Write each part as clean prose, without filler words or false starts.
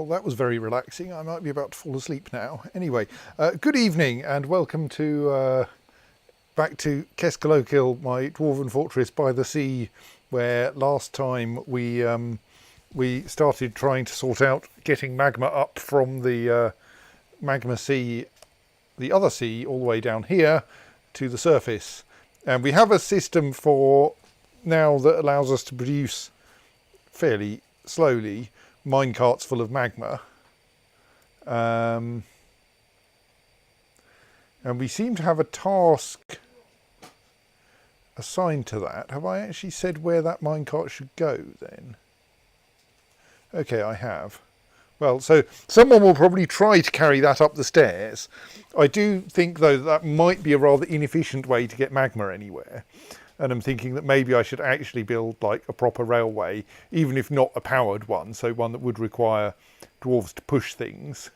Well, that was very relaxing. I might be about to fall asleep now. Anyway, good evening and welcome to back to Keskalokil, my dwarven fortress by the sea, where last time we started trying to sort out getting magma up from the magma sea, the other sea, all the way down here to the surface. And we have a system for now that allows us to produce fairly slowly minecarts full of magma. And we seem to have a task assigned to that. Have I actually said where that minecart should go then? Okay, I have. Well, so someone will probably try to carry that up the stairs. I do think, though, that might be a rather inefficient way to get magma anywhere. And I'm thinking that maybe I should actually build like a proper railway, even if not a powered one, so one that would require dwarves to push things.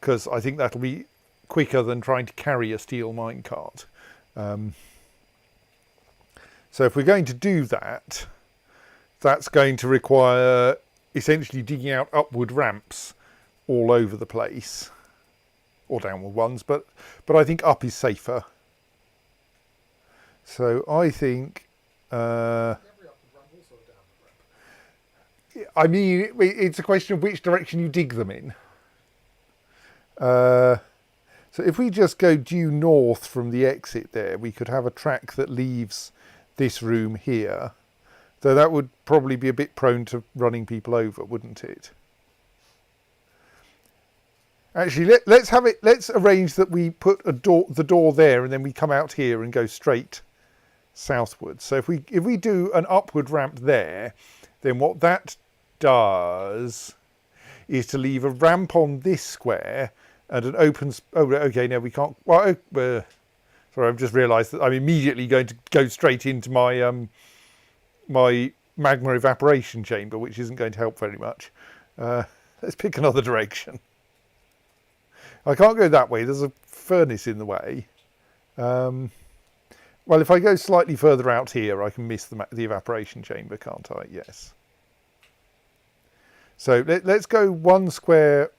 Because I think that'll be quicker than trying to carry a steel minecart. So if we're going to do that, that's going to require essentially digging out upward ramps all over the place, or downward ones, but I think up is safer. So I think, I mean, it's a question of which direction you dig them in. So if we just go due north from the exit there, we could have a track that leaves this room here. Though that would probably be a bit prone to running people over, wouldn't it? Actually, let's arrange that we put the door there, and then we come out here and go straight southwards. So if we do an upward ramp there, then what that does is to leave a ramp on this square and an open. Oh, okay. No, we can't. Well, sorry, I've just realised that I'm immediately going to go straight into my my magma evaporation chamber, which isn't going to help very much. Let's pick another direction. I can't go that way. There's a furnace in the way. Well, if I go slightly further out here, I can miss the evaporation chamber, can't I? Yes. So let's go one square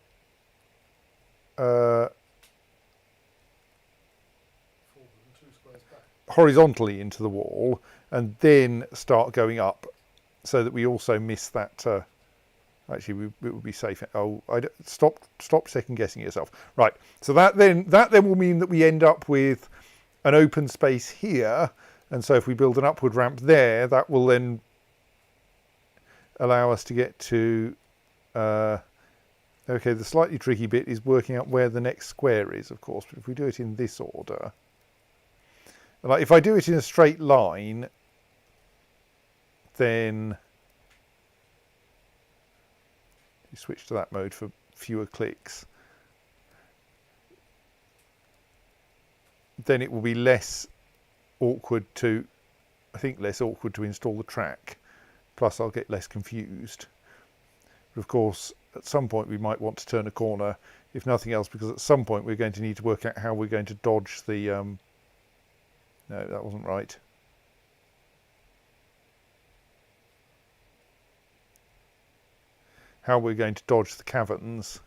horizontally into the wall, and then start going up, so that we also miss that. Actually, it would be safe. Oh, stop second guessing yourself. Right. So that then will mean that we end up with an open space here, and so if we build an upward ramp there, that will then allow us to get to. Okay, the slightly tricky bit is working out where the next square is, of course. But if we do it in this order, like if I do it in a straight line, then you switch to that mode for fewer clicks. Then it will be less awkward to, I think, less awkward to install the track. Plus, I'll get less confused. But of course, at some point we might want to turn a corner, if nothing else, because at some point we're going to need to work out how we're going to dodge the. No, that wasn't right. How we're going to dodge the caverns.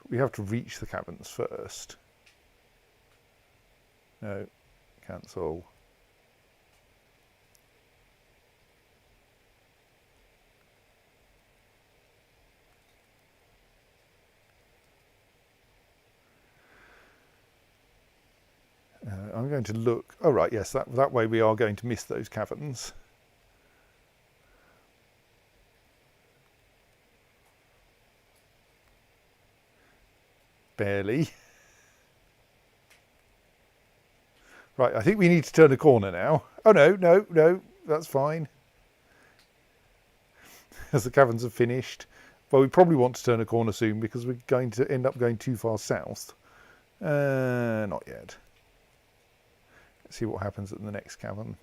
We have to reach the caverns first. No, cancel. I'm going to look. Oh right, yes, that way we are going to miss those caverns. Barely. Right, I think we need to turn a corner now. Oh no, that's fine. As the caverns have finished. Well, we probably want to turn a corner soon because we're going to end up going too far south. Not yet. Let's see what happens at the next cavern.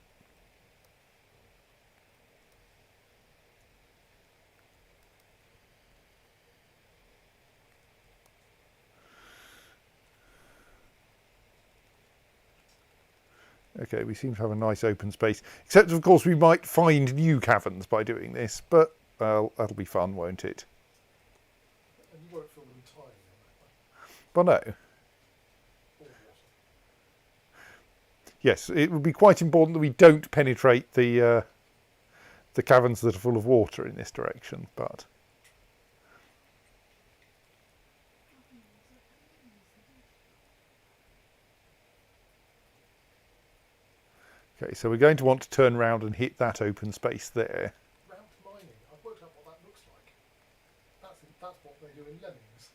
Okay, we seem to have a nice open space. Except, of course, we might find new caverns by doing this, but, well, that'll be fun, won't it? And you won't feel them tiny Well, no. or water. Yes, it would be quite important that we don't penetrate the caverns that are full of water in this direction, but... Okay, so we're going to want to turn around and hit that open space there. Ramp mining. I've worked out what that looks like. That's what they do in Lemmings.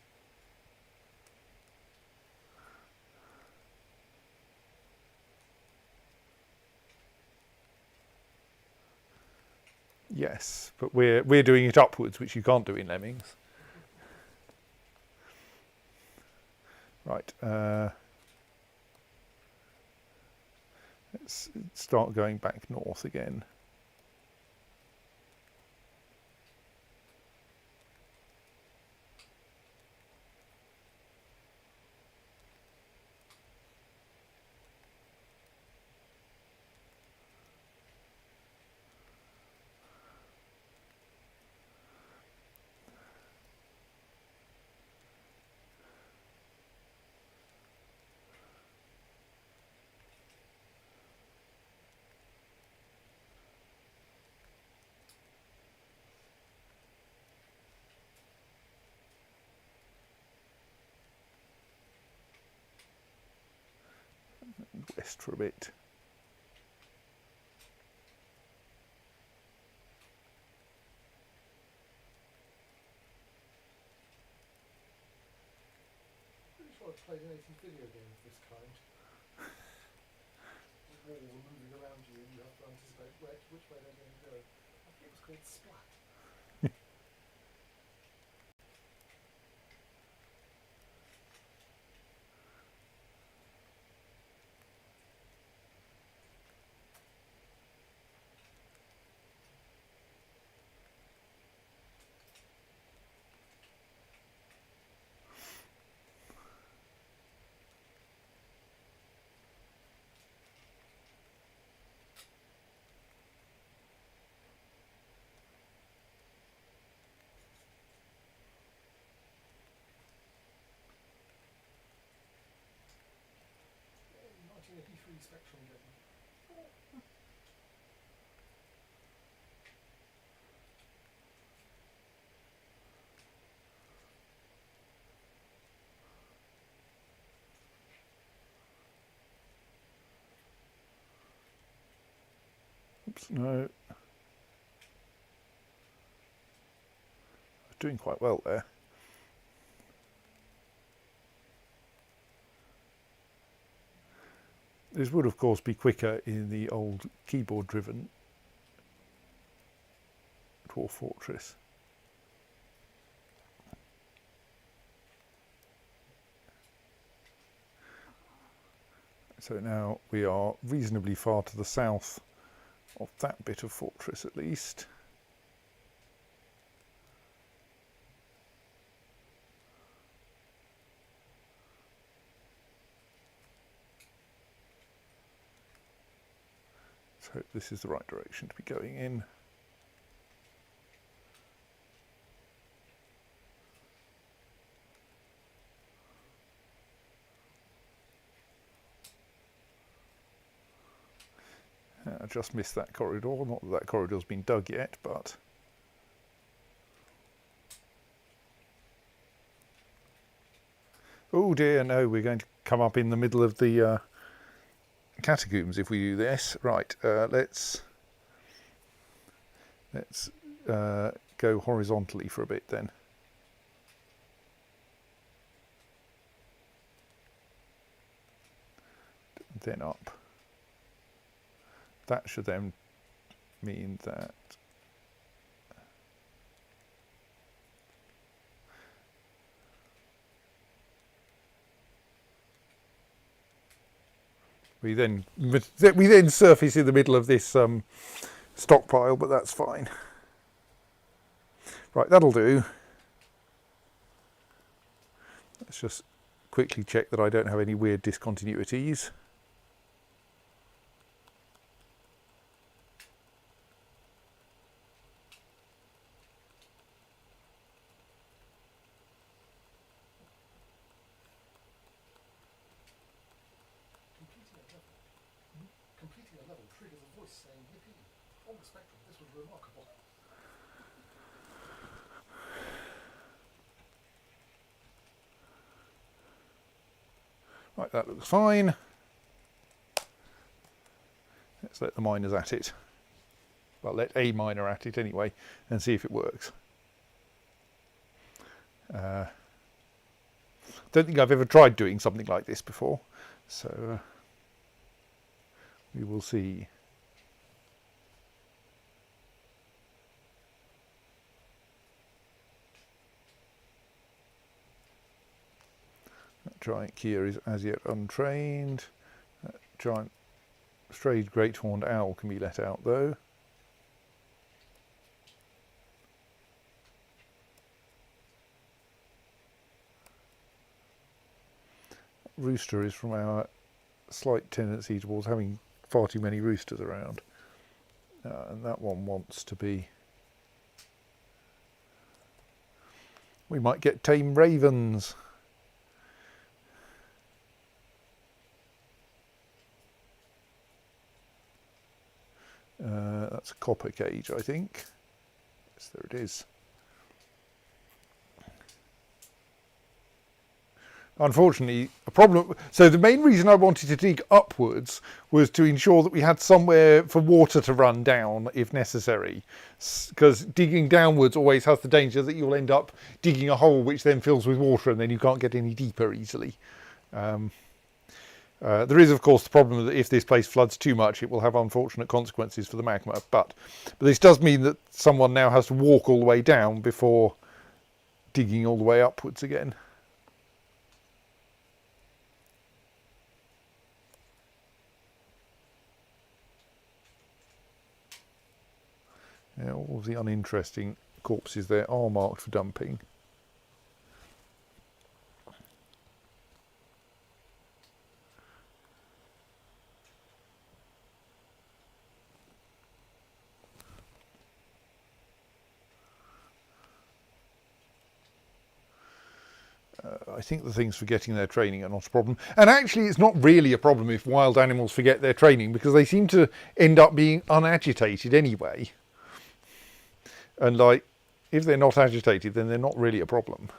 Yes, but we're doing it upwards, which you can't do in Lemmings. Right. Let's start going back north again. West for a bit. Pretty sure I've played an 80s video game of this kind. The walls are moving around you and you have to anticipate which way they're going to go. I think it was called Splat. Yeah, 1983 Spectrum game. Oops, no. Doing quite well there. This would, of course, be quicker in the old keyboard-driven Dwarf Fortress. So now we are reasonably far to the south of that bit of fortress, at least. So this is the right direction to be going in. I just missed that corridor. Not that that corridor's been dug yet, but... Oh dear, no, we're going to come up in the middle of the catacombs if we do this. Right, let's go horizontally for a bit then. Then up. That should then mean that we then surface in the middle of this stockpile, but that's fine. Right, that'll do. Let's just quickly check that I don't have any weird discontinuities. saying, yippee, on the spectrum, this was remarkable. Right, that looks fine. Let's let the miners at it. Well, let a miner at it anyway, and see if it works. Don't think I've ever tried doing something like this before, so we will see. That giant Kia is as yet untrained. That giant strayed great horned owl can be let out though. Rooster is from our slight tendency towards having far too many roosters around, and that one wants to be. We might get tame ravens. That's a copper cage, I think. Yes, there it is. Unfortunately, a problem. So the main reason I wanted to dig upwards was to ensure that we had somewhere for water to run down if necessary. Because digging downwards always has the danger that you'll end up digging a hole which then fills with water and then you can't get any deeper easily. There is, of course, the problem that if this place floods too much, it will have unfortunate consequences for the magma. But this does mean that someone now has to walk all the way down before digging all the way upwards again. Yeah, all of the uninteresting corpses there are marked for dumping. I think the things for getting their training are not a problem. And actually, it's not really a problem if wild animals forget their training, because they seem to end up being unagitated anyway. And like, if they're not agitated, then they're not really a problem.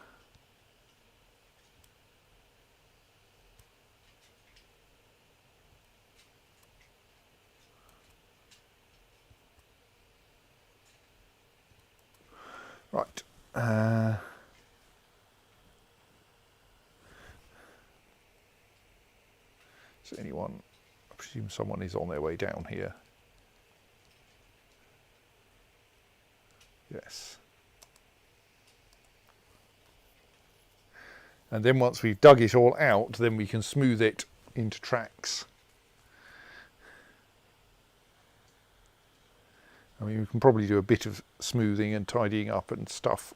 Right. Is anyone? I presume someone is on their way down here. Yes. And then once we've dug it all out, then we can smooth it into tracks. I mean, we can probably do a bit of smoothing and tidying up and stuff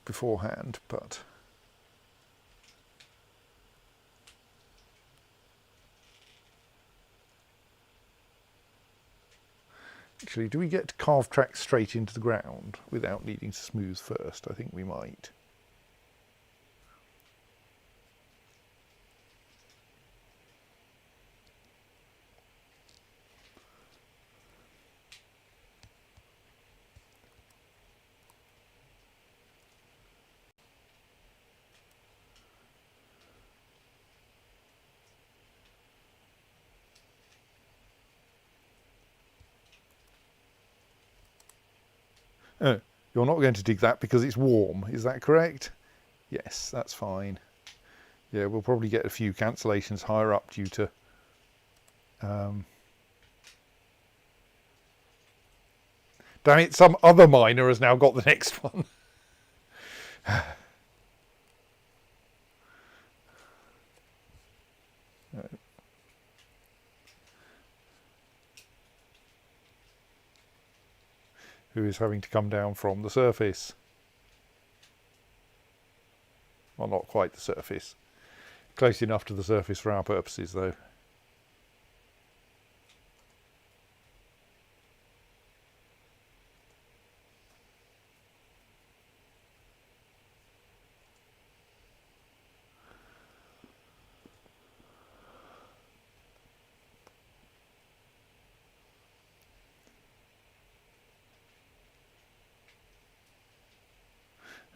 beforehand, but actually, do we get carved tracks straight into the ground without needing to smooth first? I think we might. Oh, you're not going to dig that because it's warm, is that correct? Yes, that's fine. Yeah, we'll probably get a few cancellations higher up due to damn it, some other miner has now got the next one. Who is having to come down from the surface. Well, not quite the surface. Close enough to the surface for our purposes, though.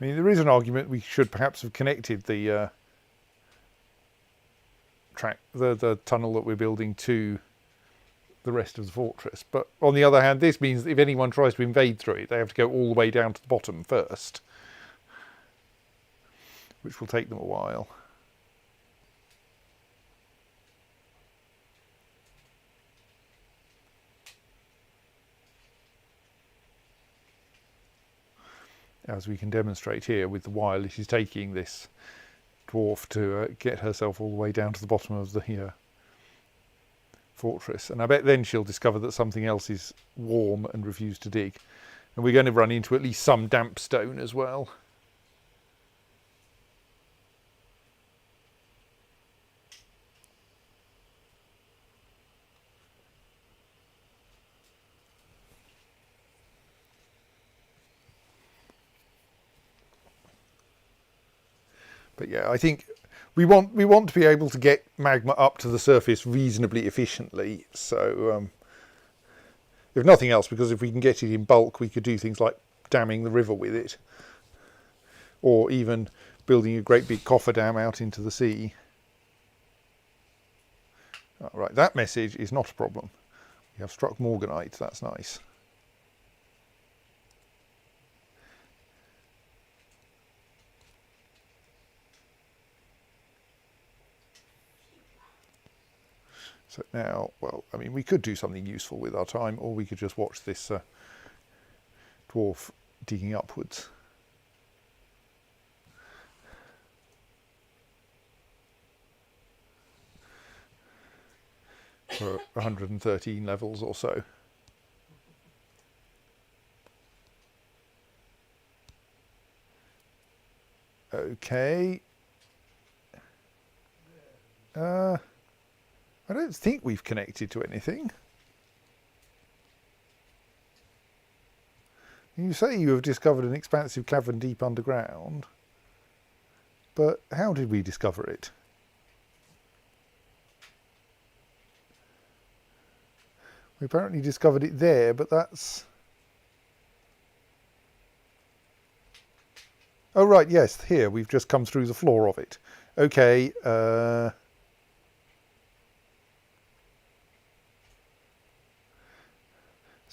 I mean, there is an argument we should perhaps have connected the the tunnel that we're building to the rest of the fortress. But on the other hand, this means that if anyone tries to invade through it, they have to go all the way down to the bottom first, which will take them a while. As we can demonstrate here with the while it is taking this dwarf to get herself all the way down to the bottom of the fortress. And I bet then she'll discover that something else is warm and refuse to dig. And we're going to run into at least some damp stone as well. But yeah, I think we want to be able to get magma up to the surface reasonably efficiently. So if nothing else, because if we can get it in bulk, we could do things like damming the river with it, or even building a great big cofferdam out into the sea. Right, that message is not a problem. We have struck morganite, that's nice. So now, well, I mean, we could do something useful with our time, or we could just watch this dwarf digging upwards. For 113 levels or so. Okay. I don't think we've connected to anything. You say you have discovered an expansive cavern deep underground, but how did we discover it? We apparently discovered it there, but that's... Oh right, yes, here, we've just come through the floor of it. Okay,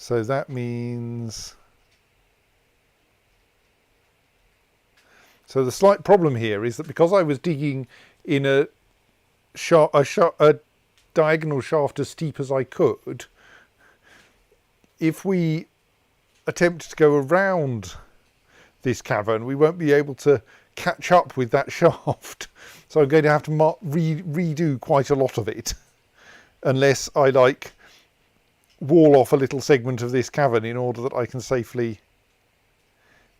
so that means... So the slight problem here is that because I was digging in a diagonal shaft as steep as I could, if we attempt to go around this cavern, we won't be able to catch up with that shaft. So I'm going to have to redo quite a lot of it, unless I like wall off a little segment of this cavern in order that I can safely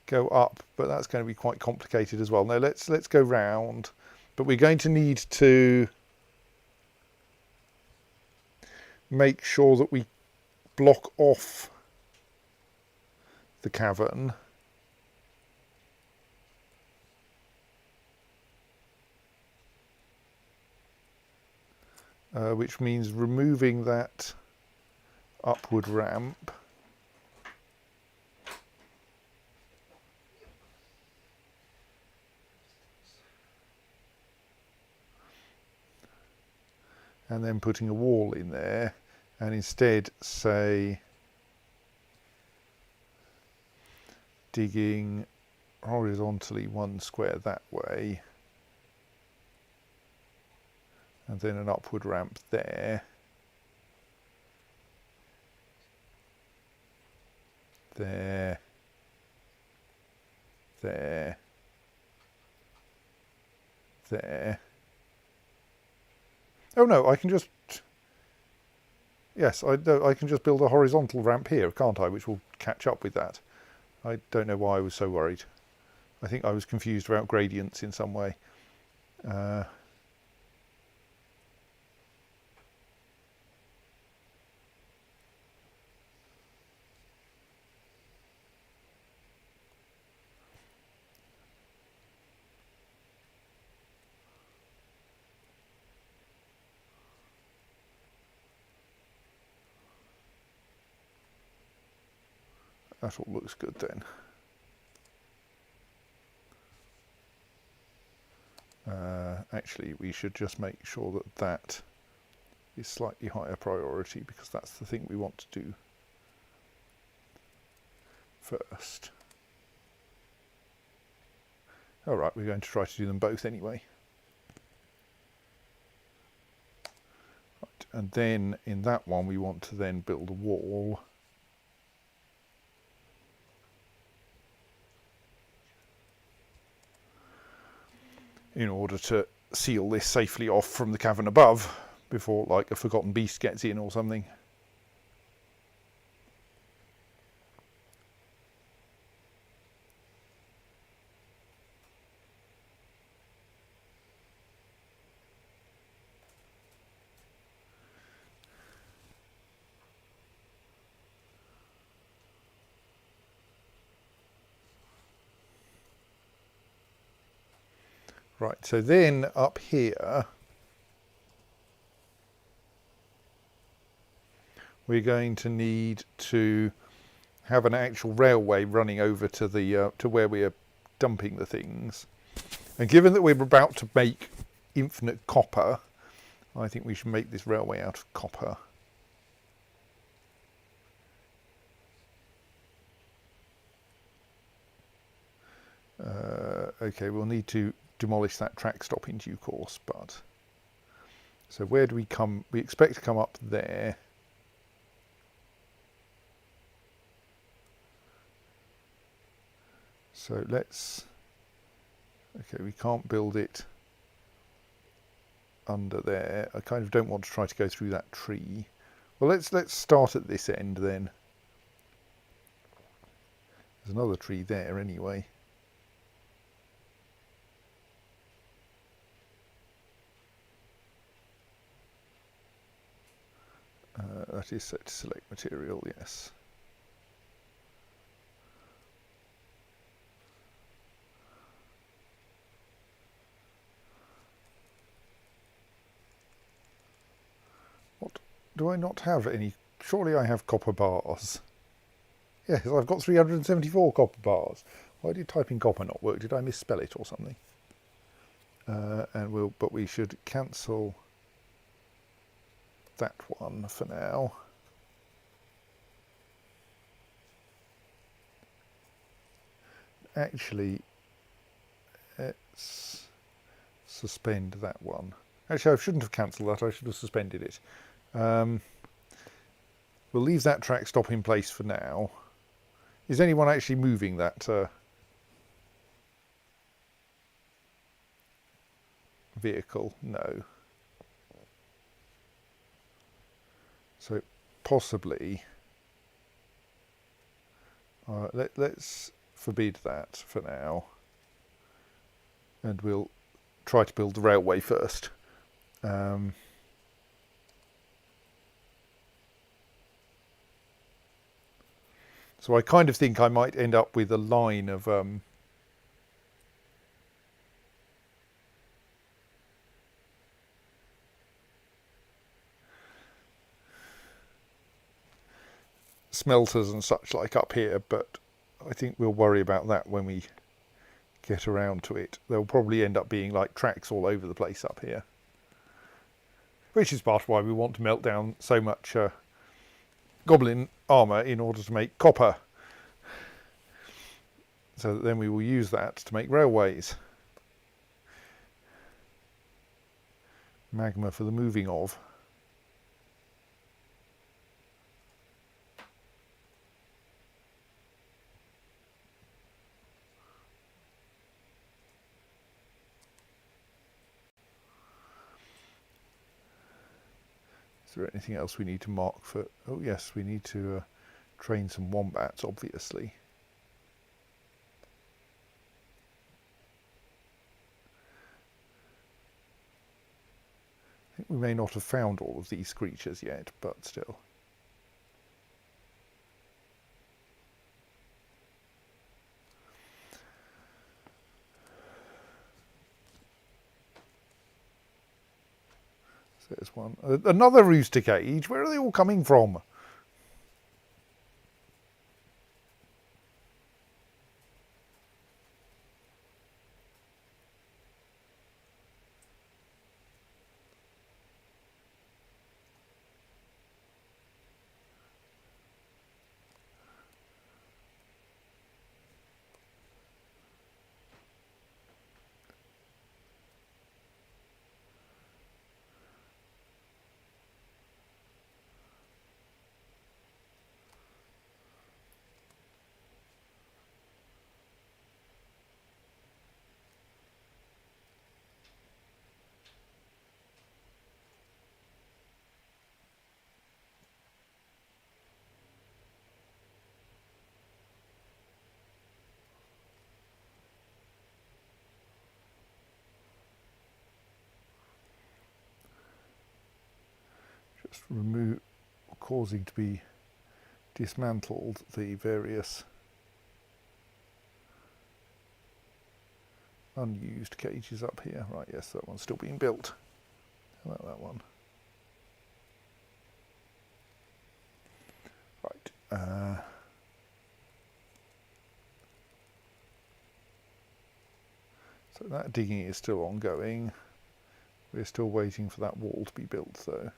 go up. But that's going to be quite complicated as well. No, let's go round, but we're going to need to make sure that we block off the cavern. Which means removing that upward ramp. And then putting a wall in there, and instead say digging horizontally one square that way, and then an upward ramp there. There. There. There. Oh no, I can just... Yes, I can just build a horizontal ramp here, can't I? Which will catch up with that. I don't know why I was so worried. I think I was confused about gradients in some way. That all looks good then. Actually, we should just make sure that that is slightly higher priority because that's the thing we want to do first. All right, we're going to try to do them both anyway. Right, and then in that one we want to then build a wall. In order to seal this safely off from the cavern above before like a forgotten beast gets in or something. Right, so then up here we're going to need to have an actual railway running over to the to where we are dumping the things. And given that we're about to make infinite copper, I think we should make this railway out of copper. Okay, we'll need to demolish that track stop in due course, but so where do we come? We expect to come up there. So let's, okay, we can't build it under there. I kind of don't want to try to go through that tree. Well, let's start at this end then. There's another tree there anyway. That is set to select material, yes. What? Do I not have any? Surely I have copper bars. Yes, I've got 374 copper bars. Why did typing copper not work? Did I misspell it or something? But we should cancel that one for now. Actually, let's suspend that one. Actually, I shouldn't have cancelled that. I should have suspended it. We'll leave that track stop in place for now. Is anyone actually moving that vehicle? No. So possibly let's forbid that for now, and we'll try to build the railway first. So I kind of think I might end up with a line of smelters and such like up here, but I think we'll worry about that when we get around to it. There'll probably end up being like tracks all over the place up here, which is part of why we want to melt down so much goblin armour in order to make copper, so that then we will use that to make railways. Magma for the moving of. Is there anything else we need to mark for? Oh yes, we need to train some wombats, obviously. I think we may not have found all of these creatures yet, but still. There's one. Another rooster cage. Where are they all coming from? just remove, causing to be dismantled the various unused cages up here. Right, yes, that one's still being built. How about that one? Right. So that digging is still ongoing. We're still waiting for that wall to be built though.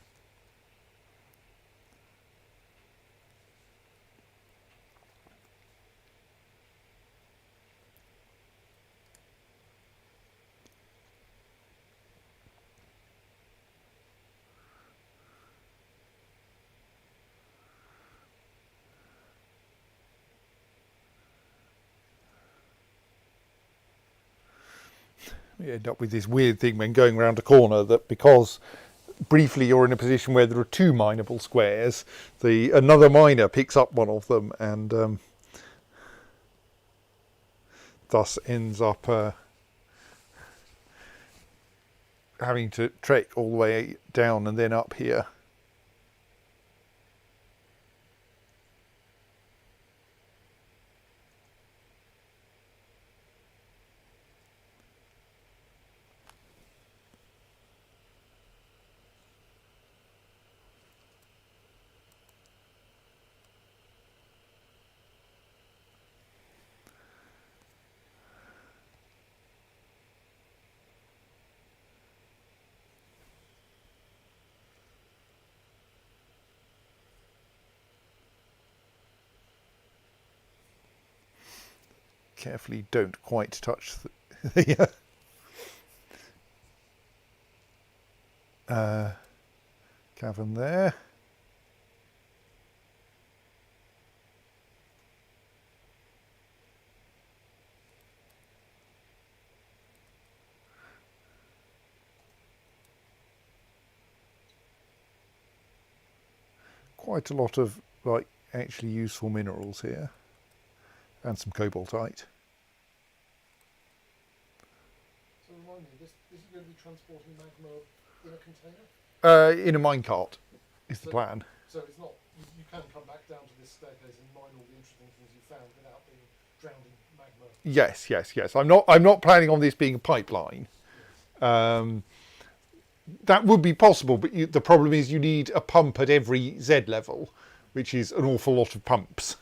You end up with this weird thing when going around a corner that because briefly you're in a position where there are two mineable squares, another miner picks up one of them and thus ends up having to trek all the way down and then up here. Carefully don't quite touch the cavern there. Quite a lot of like actually useful minerals here. And some cobaltite. So remind me, this is going to be transporting magma in a container? In a minecart is the plan. So it's not, you can come back down to this staircase and mine all the interesting things you found without being drowned in magma. Yes. I'm not planning on this being a pipeline. That would be possible, but the problem is you need a pump at every Z level, which is an awful lot of pumps.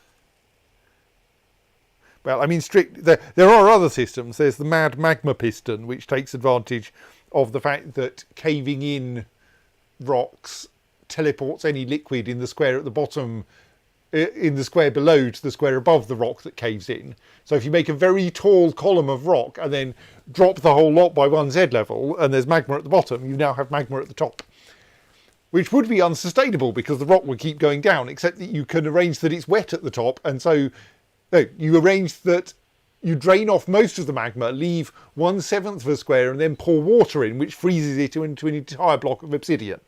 Well, I mean, there are other systems. There's the mad magma piston, which takes advantage of the fact that caving in rocks teleports any liquid in the square at the bottom, in the square below to the square above the rock that caves in. So if you make a very tall column of rock and then drop the whole lot by one Z level, and there's magma at the bottom, you now have magma at the top. Which would be unsustainable because the rock would keep going down, except that you can arrange that it's wet at the top, and so no, you arrange that you drain off most of the magma, leave 1/7 of a square, and then pour water in, which freezes it into an entire block of obsidian.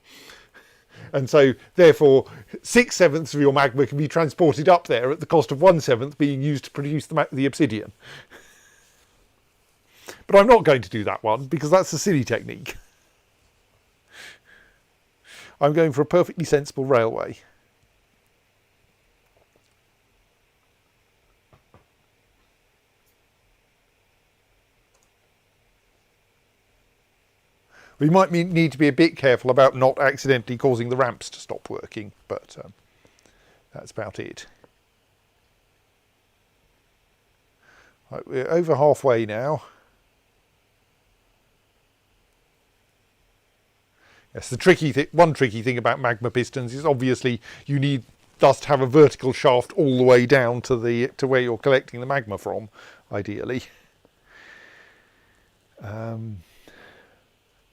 And so, therefore, 6/7 of your magma can be transported up there at the cost of 1/7 being used to produce the obsidian. But I'm not going to do that one, because that's a silly technique. I'm going for a perfectly sensible railway. We might need to be a bit careful about not accidentally causing the ramps to stop working, but that's about it. Right, we're over halfway now. Yes, one tricky thing about magma pistons is obviously you need thus to have a vertical shaft all the way down to where you're collecting the magma from, ideally.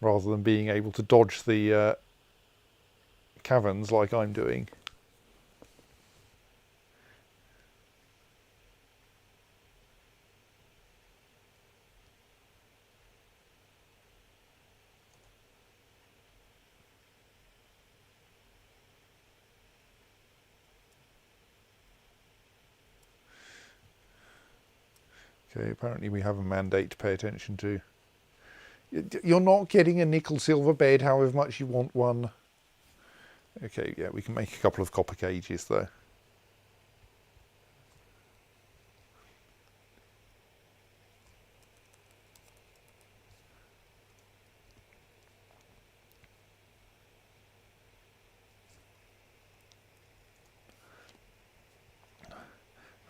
Rather than being able to dodge the caverns like I'm doing. Okay, apparently we have a mandate to pay attention to. You're not getting a nickel silver bed however much you want one. Okay, yeah, we can make a couple of copper cages though.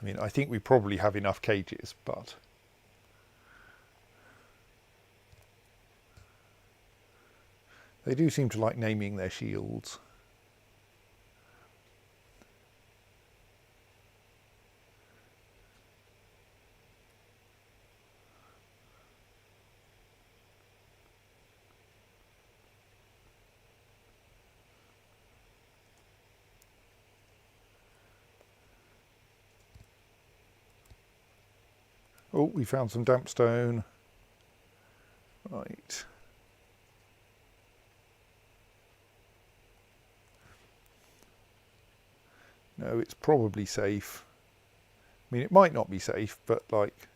I mean, I think we probably have enough cages, but they do seem to like naming their shields. Oh, we found some damp stone. Right. No, it's probably safe. I mean, it might not be safe, but like...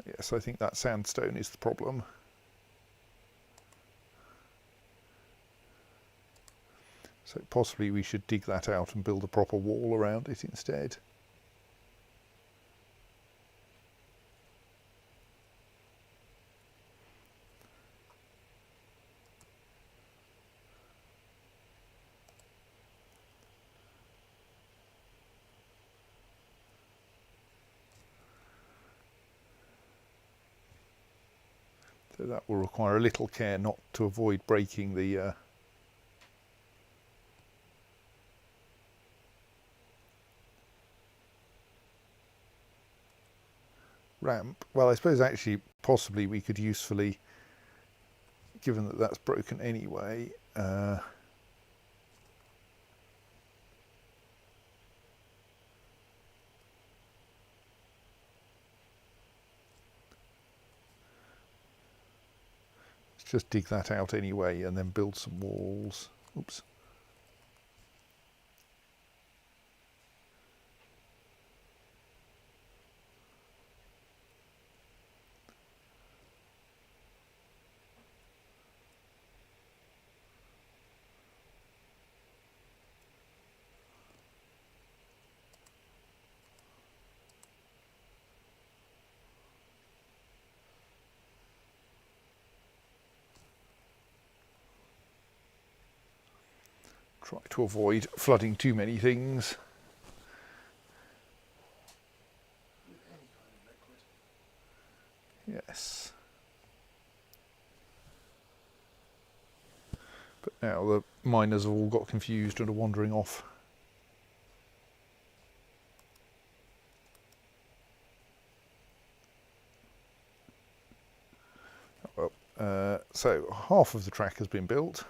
Yes, I think that sandstone is the problem. So possibly we should dig that out and build a proper wall around it instead. So that will require a little care not to avoid breaking the ramp. Well, I suppose actually possibly we could usefully, given that that's broken anyway, let's just dig that out anyway and then build some walls. Oops. Try to avoid flooding too many things. Yes. But now the miners have all got confused and are wandering off. Well, so half of the track has been built.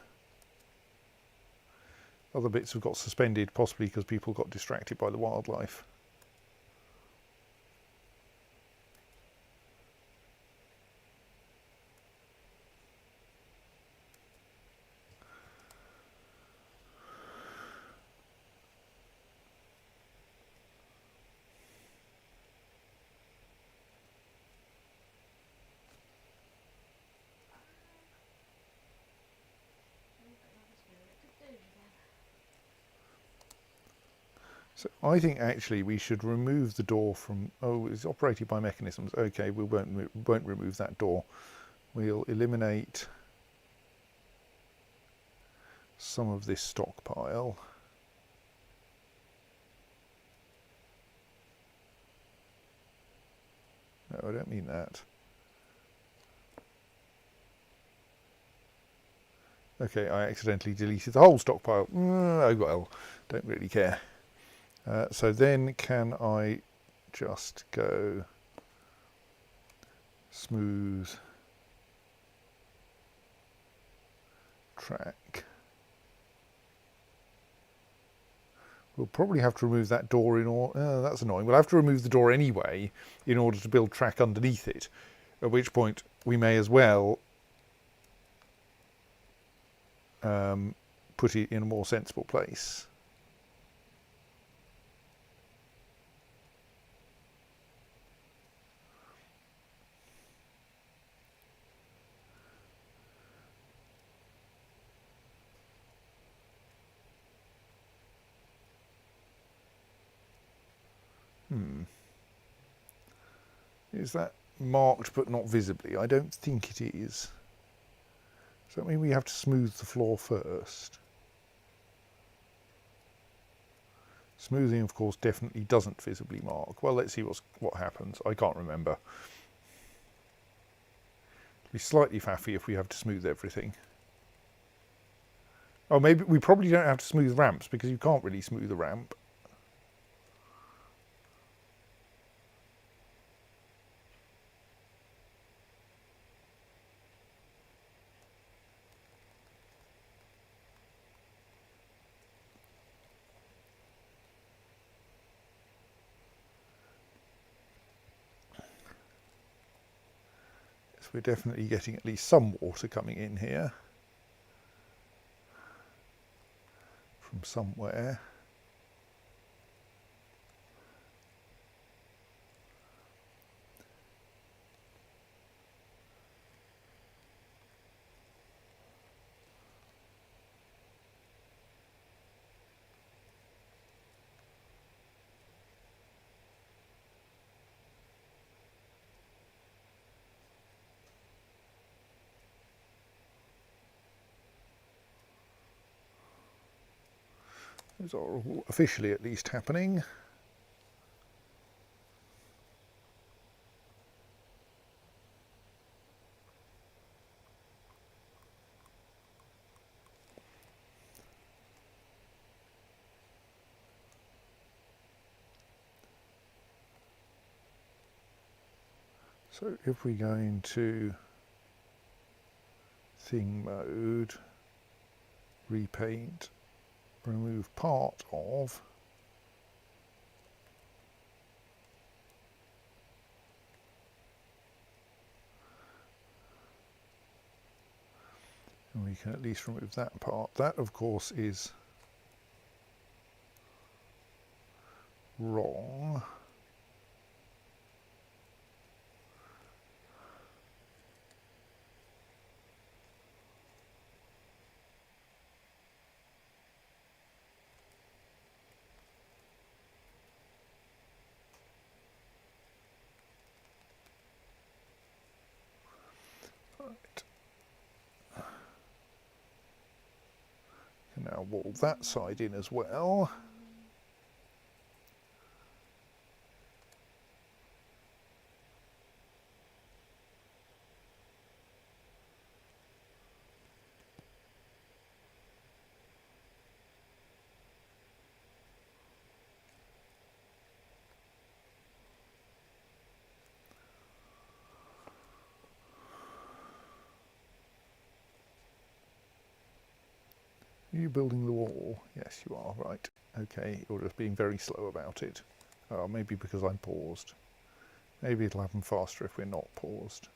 Other bits have got suspended, possibly because people got distracted by the wildlife. So I think actually we should remove the door from... Oh, it's operated by mechanisms. Okay, we won't remove that door. We'll eliminate some of this stockpile. No, I don't mean that. Okay, I accidentally deleted the whole stockpile. Oh well, don't really care. So then can I just go smooth track? We'll probably have to remove that door in order... that's annoying. We'll have to remove the door anyway in order to build track underneath it, at which point we may as well put it in a more sensible place. Is that marked but not visibly? I don't think it is. Does that mean we have to smooth the floor first? Smoothing, of course, definitely doesn't visibly mark. Well, let's see what happens. I can't remember. It'll be slightly faffy if we have to smooth everything. Oh, maybe we probably don't have to smooth ramps because you can't really smooth a ramp. We're definitely getting at least some water coming in here from somewhere. Those are all officially at least happening. So if we go into thing mode, repaint, remove part of, and we can at least remove that part. That, of course, is wrong. Right. Can now wall that side in as well. Are you building the wall? Yes, you are, right. Okay, you're just being very slow about it. Oh, maybe because I'm paused. Maybe it'll happen faster if we're not paused.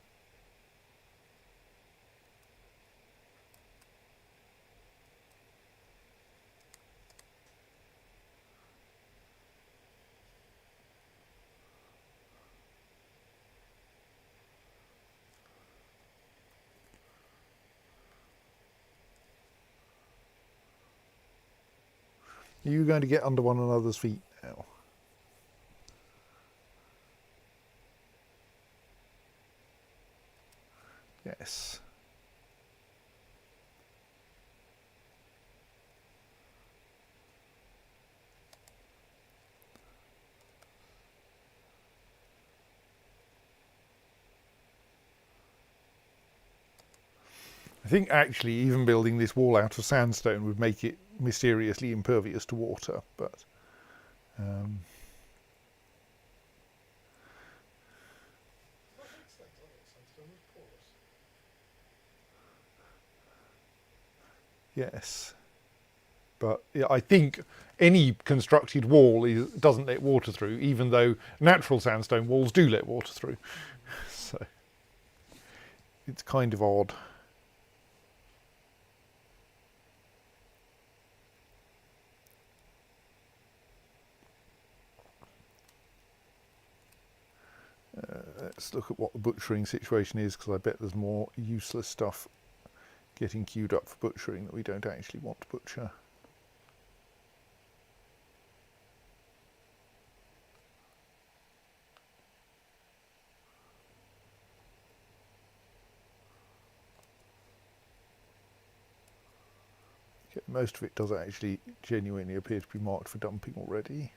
Are you going to get under one another's feet now? Yes. I think actually even building this wall out of sandstone would make it mysteriously impervious to water, but yes. But yeah, I think any constructed wall doesn't let water through, even though natural sandstone walls do let water through. So it's kind of odd. Let's look at what the butchering situation is, because I bet there's more useless stuff getting queued up for butchering that we don't actually want to butcher. Okay, most of it does actually genuinely appear to be marked for dumping already.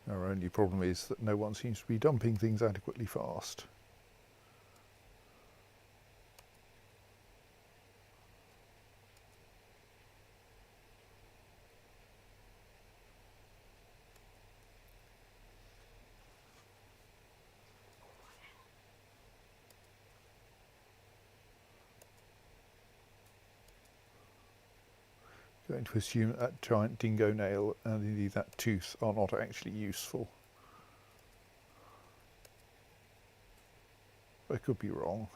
Our only problem is that no one seems to be dumping things adequately fast. Going to assume that giant dingo nail and indeed that tooth are not actually useful. I could be wrong.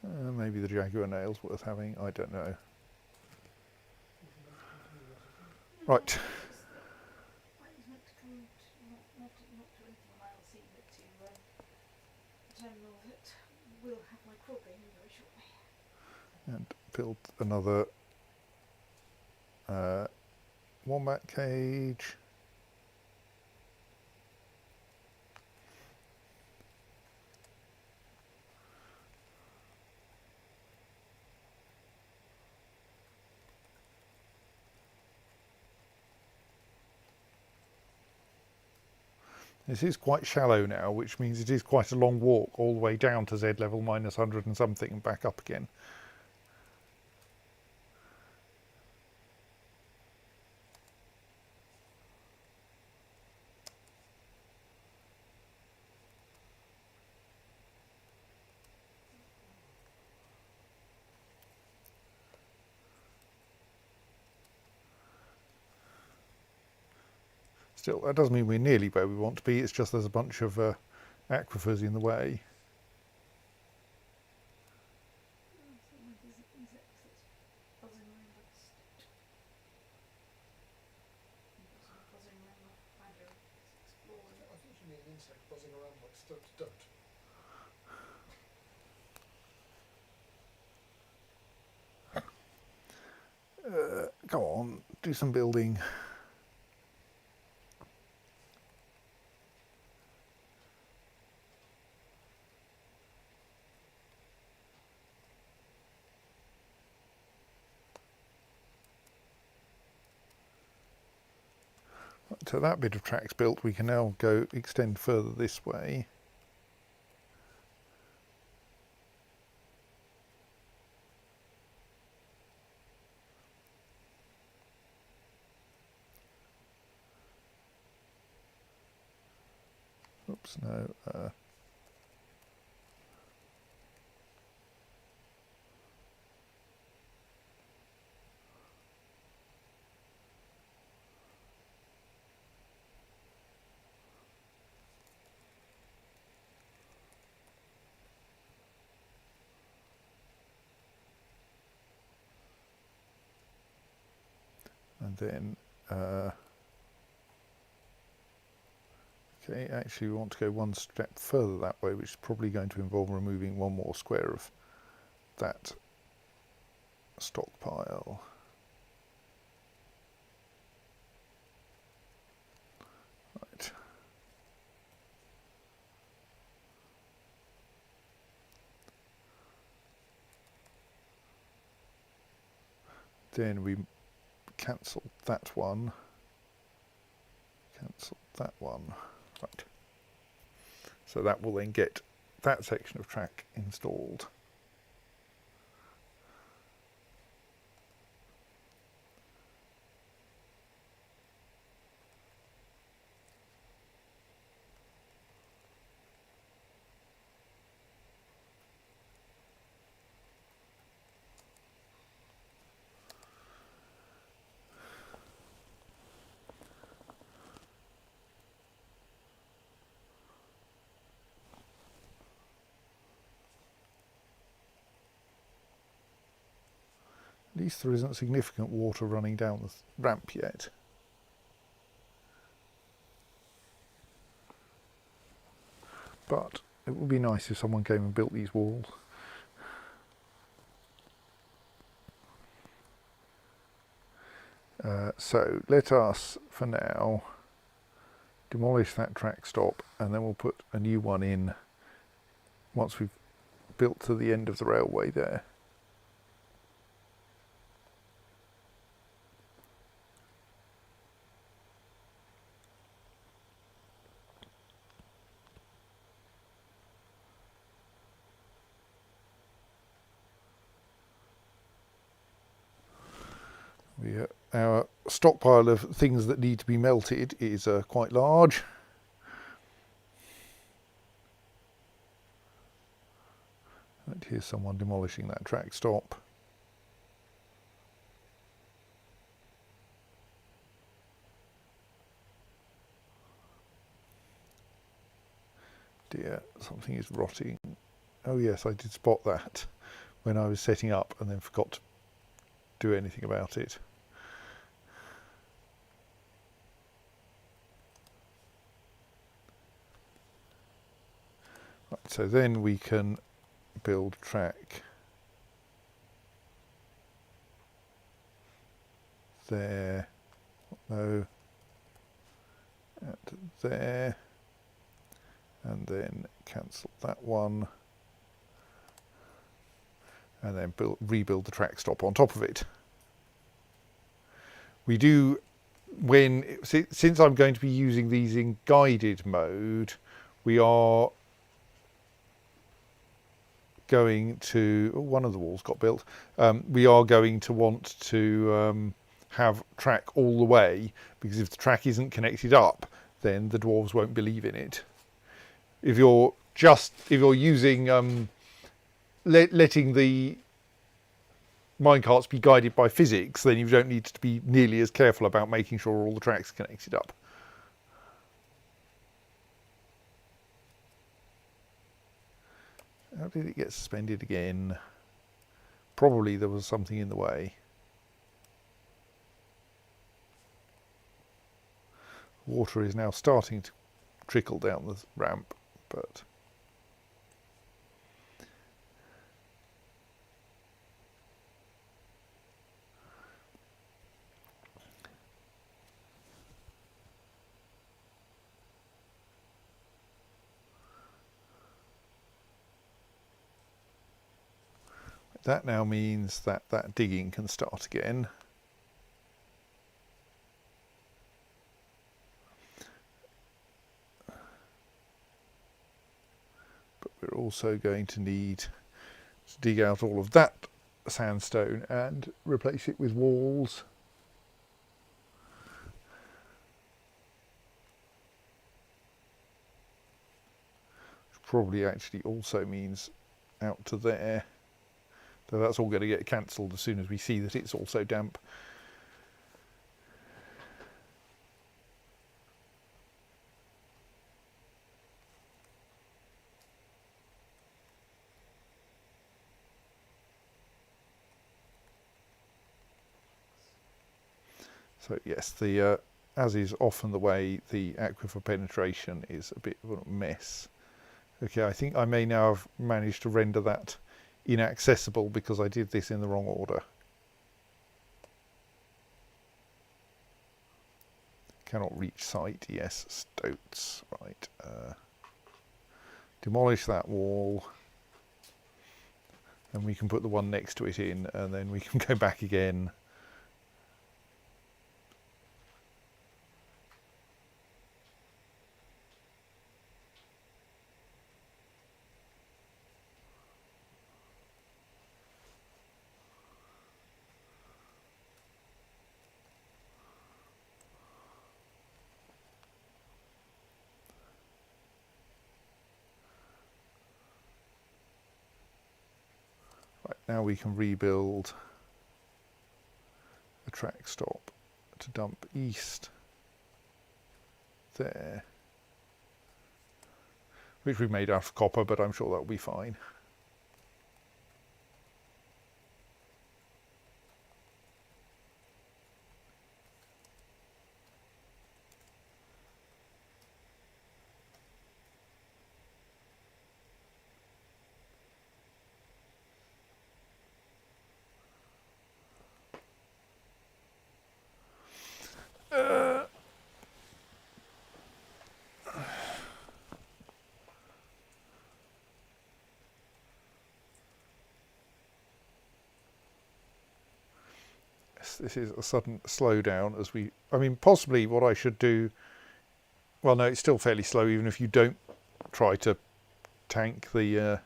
Maybe the jaguar nail's worth having, I don't know. Right. I was meant to come not to into the mail scene, but to terminal that will have my crawl going in very shortly. And build another wombat cage. This is quite shallow now, which means it is quite a long walk all the way down to Z level minus 100 and something and back up again. Still, that doesn't mean we're nearly where we want to be, it's just there's a bunch of aquifers in the way. I think you mean an insect buzzing around like stoked don't. Come on, do some building. So that bit of track's built, we can now go extend further this way. Oops, no. And then, okay, actually we want to go one step further that way, which is probably going to involve removing one more square of that stockpile. Right. Then we cancel that one. Cancel that one. Right. So that will then get that section of track installed. At least there isn't significant water running down the ramp yet. But it would be nice if someone came and built these walls. So let us, for now, demolish that track stop, and then we'll put a new one in once we've built to the end of the railway there. Our stockpile of things that need to be melted is quite large. And here's someone demolishing that track stop. Dear, something is rotting. Oh yes, I did spot that when I was setting up and then forgot to do anything about it. Right, so then we can build track there, no, and there, and then cancel that one, and then rebuild the track stop on top of it. We do, since I'm going to be using these in guided mode, we are going to, one of the walls got built, we are going to want to have track all the way, because if the track isn't connected up, then the dwarves won't believe in it. If you're using letting the minecarts be guided by physics, then you don't need to be nearly as careful about making sure all the tracks are connected up. How did it get suspended again? Probably there was something in the way. Water is now starting to trickle down the ramp, but that now means that that digging can start again. But we're also going to need to dig out all of that sandstone and replace it with walls. Which probably actually also means out to there. So that's all going to get cancelled as soon as we see that it's also damp. So yes, the as is often the way, the aquifer penetration is a bit of a mess. Okay, I think I may now have managed to render that inaccessible because I did this in the wrong order. Cannot reach site, yes, stoats, right. Demolish that wall, and we can put the one next to it in, and then we can go back again. Right, now we can rebuild a track stop to dump east there, which we've made out of copper, but I'm sure that'll be fine. this is a sudden slowdown as we. I mean, possibly what I should do. Well, no, it's still fairly slow, even if you don't try to tank the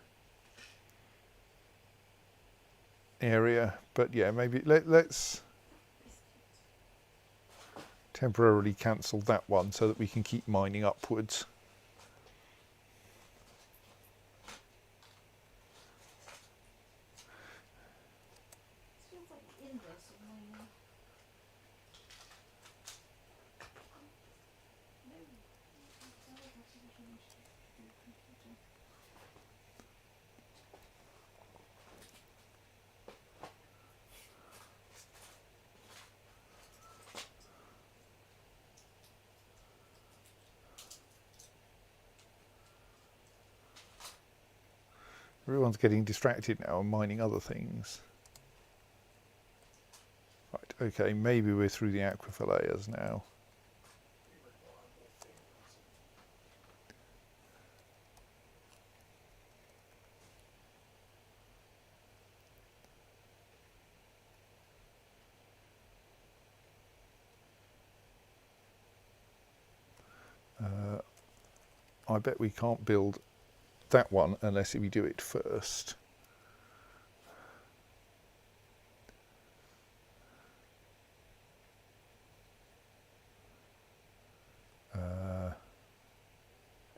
area. But yeah, maybe let's temporarily cancel that one so that we can keep mining upwards. Feels like the inverse of my. No, that's actually changed the computer. Everyone's getting distracted now and mining other things. Right, okay, maybe we're through the aquifer layers now. I bet we can't build that one unless we do it first.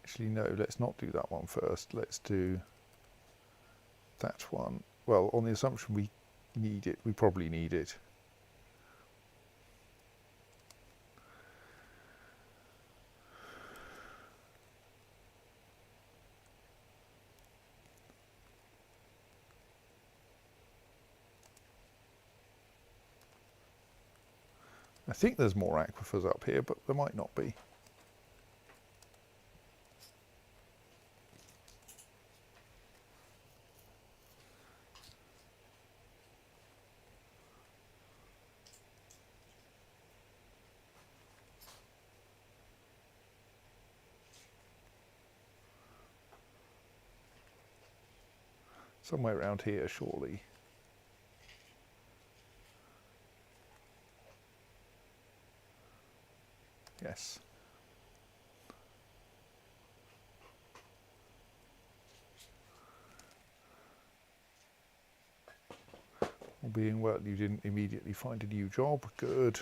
Actually, no, let's not do that one first. Let's do that one. Well, on the assumption we need it, we probably need it. I think there's more aquifers up here, but there might not be. Somewhere around here, surely. Yes. All being well, you didn't immediately find a new job. Good.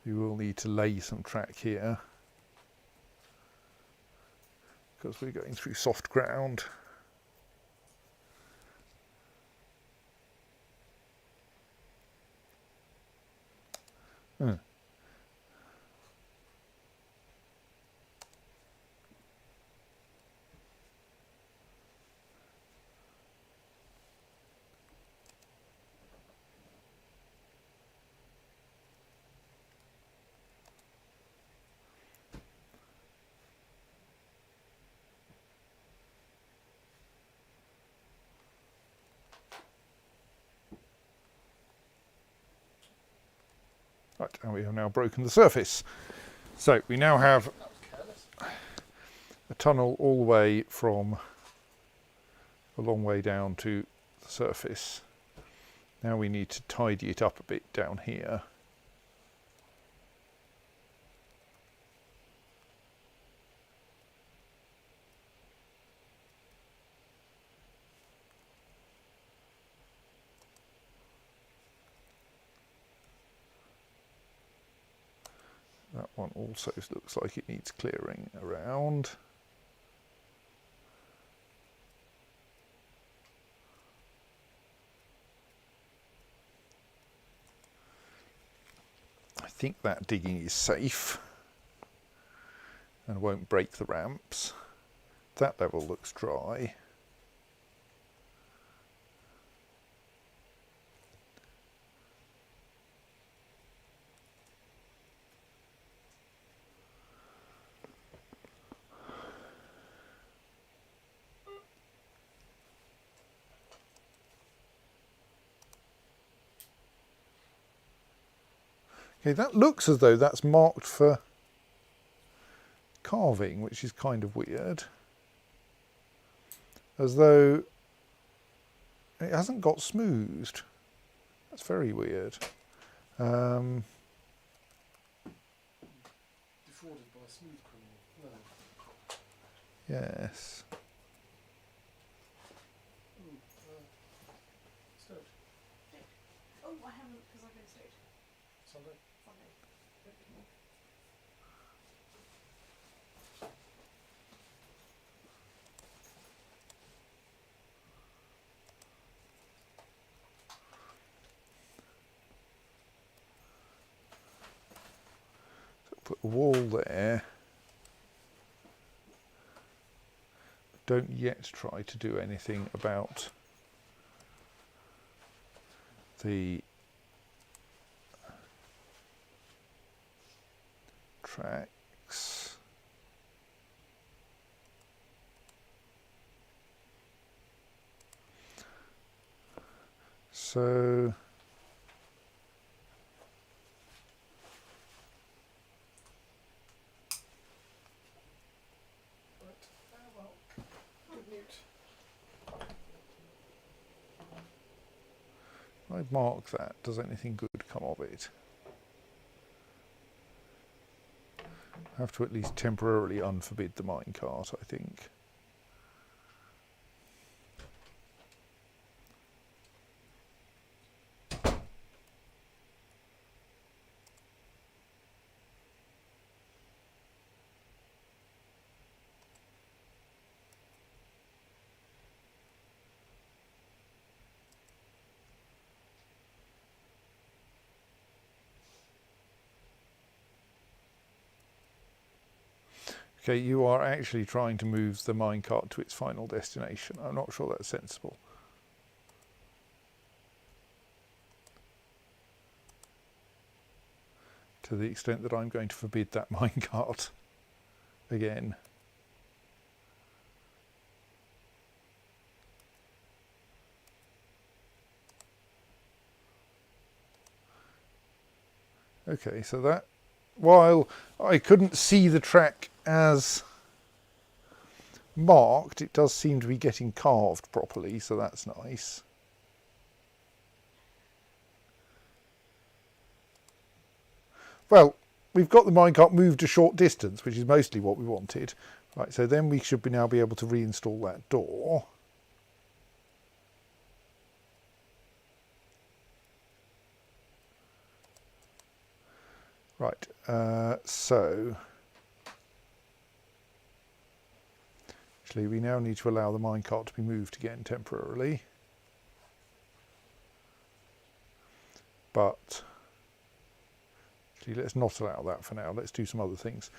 You will need to lay some track here because we're going through soft ground. Right, and we have now broken the surface. So we now have That was careless. a tunnel all the way from a long way down to the surface. Now we need to tidy it up a bit down here. That one also looks like it needs clearing around. I think that digging is safe and won't break the ramps. That level looks dry. Okay, that looks as though that's marked for carving, which is kind of weird. As though it hasn't got smoothed. That's very weird. Defrauded by a smooth criminal. No. Yes. Stoked. Oh, I haven't because I've been stoked. Sunday. Sunday. Put a wall there. Don't yet try to do anything about the tracks. So Right. Well. Good mute. I mark that. Does anything good come of it? I have to at least temporarily unforbid the minecart, I think. Okay, you are actually trying to move the minecart to its final destination. I'm not sure that's sensible. To the extent that I'm going to forbid that minecart again. Okay, so that, while I couldn't see the track as marked, it does seem to be getting carved properly, so that's nice. Well, we've got the minecart moved a short distance, which is mostly what we wanted. Right, so then we should now be able to reinstall that door. Right, so actually we now need to allow the minecart to be moved again temporarily. But actually let's not allow that for now, let's do some other things.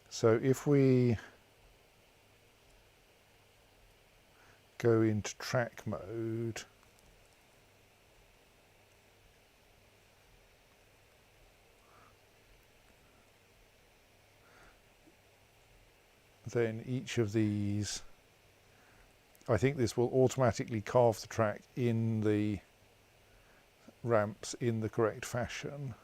So if we go into track mode, then each of these, I think this will automatically carve the track in the ramps in the correct fashion.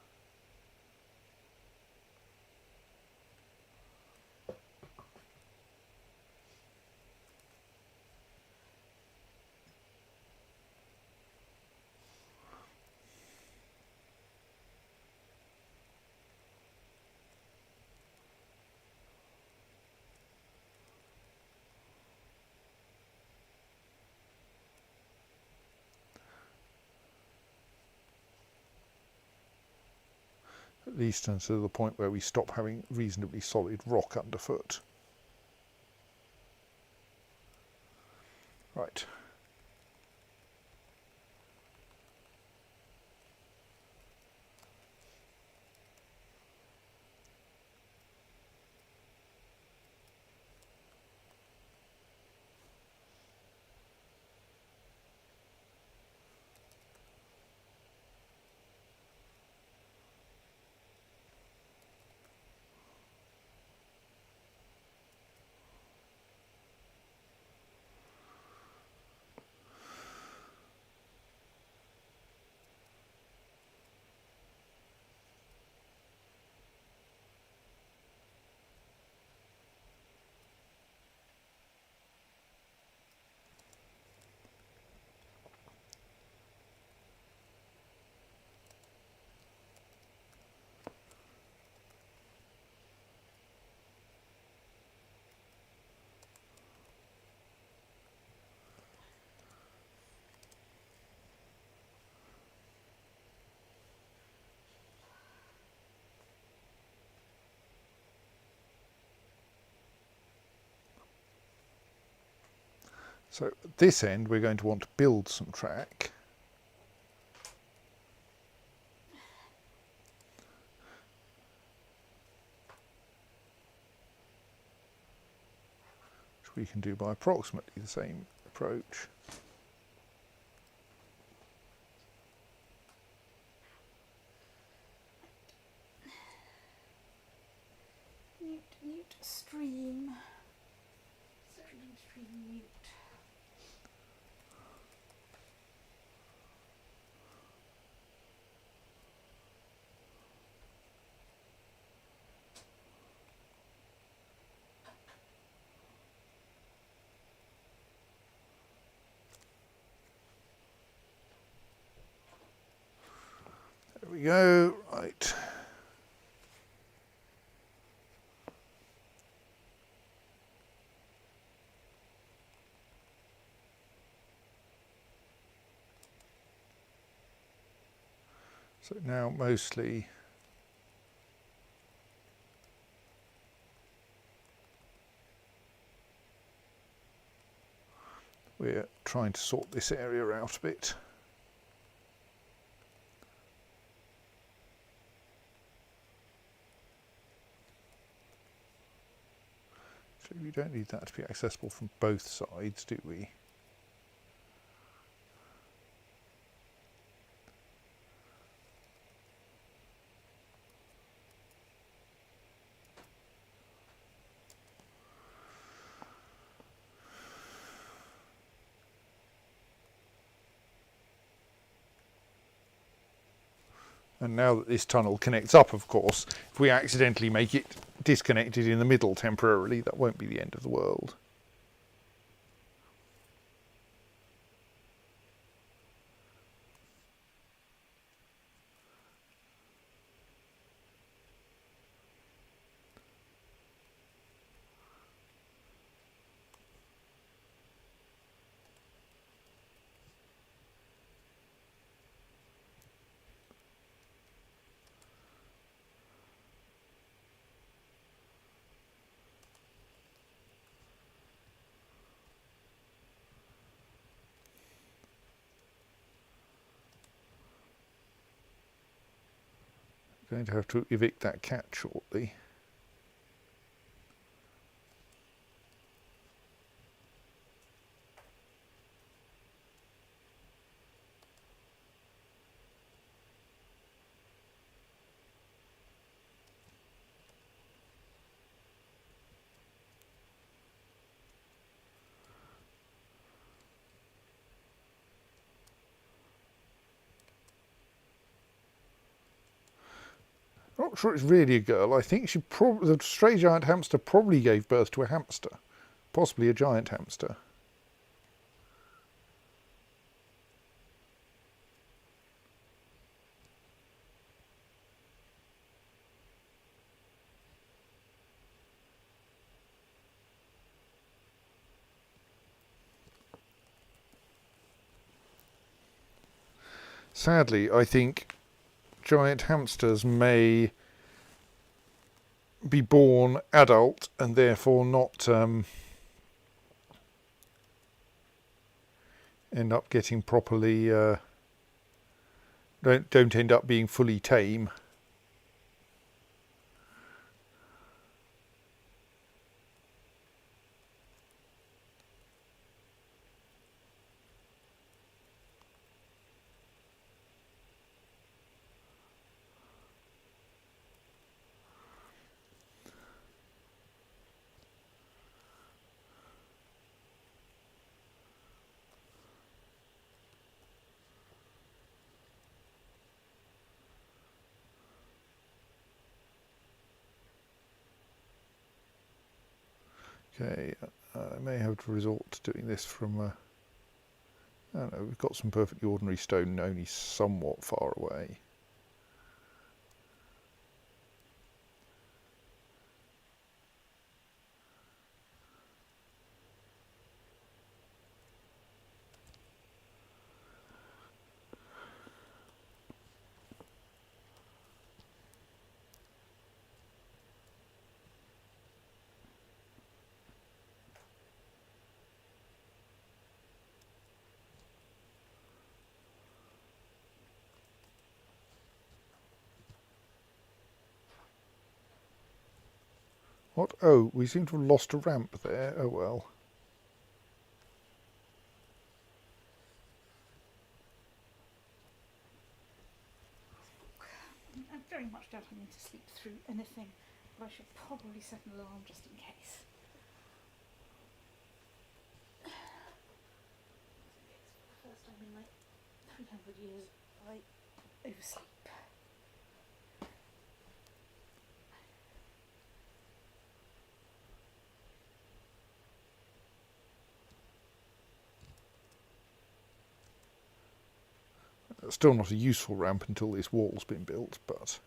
At least until the point where we stop having reasonably solid rock underfoot. Right. So at this end we're going to want to build some track. Which we can do by approximately the same approach. Mute stream. Stream mute. There we go, right. So now mostly we're trying to sort this area out a bit. So we don't need that to be accessible from both sides, do we? And now that this tunnel connects up, of course, if we accidentally make it disconnected in the middle temporarily, that won't be the end of the world. Going to have to evict that cat shortly. I'm not sure it's really a girl. I think she the stray giant hamster probably gave birth to a hamster, possibly a giant hamster. Sadly, I think giant hamsters may be born adult and therefore not end up getting properly don't end up being fully tame. Okay, I may have to resort to doing this from, I don't know, we've got some perfectly ordinary stone only somewhat far away. What? Oh, we seem to have lost a ramp there. Oh well. I very much doubt I need to sleep through anything, but I should probably set an alarm just in case. For the first time in like 300 years, I oversleep. Still not a useful ramp until this wall's been built, but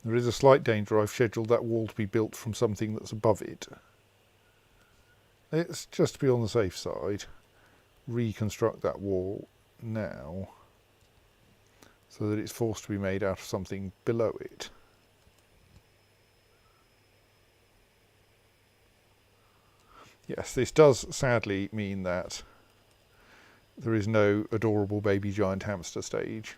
there is a slight danger I've scheduled that wall to be built from something that's above it. Let's just be on the safe side, reconstruct that wall now so that it's forced to be made out of something below it. Yes, this does sadly mean that there is no adorable baby giant hamster stage.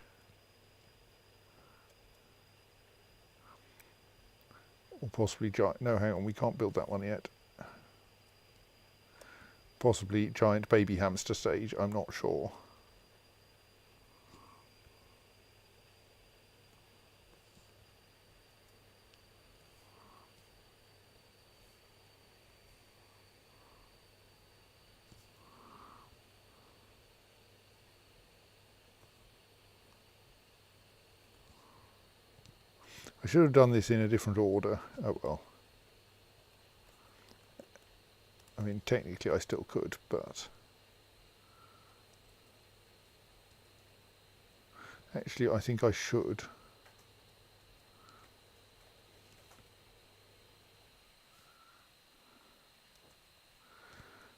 Or possibly giant... No, hang on, we can't build that one yet. Possibly giant baby hamster stage, I'm not sure. I should have done this in a different order. Oh well. I mean, technically I still could, but... Actually, I think I should.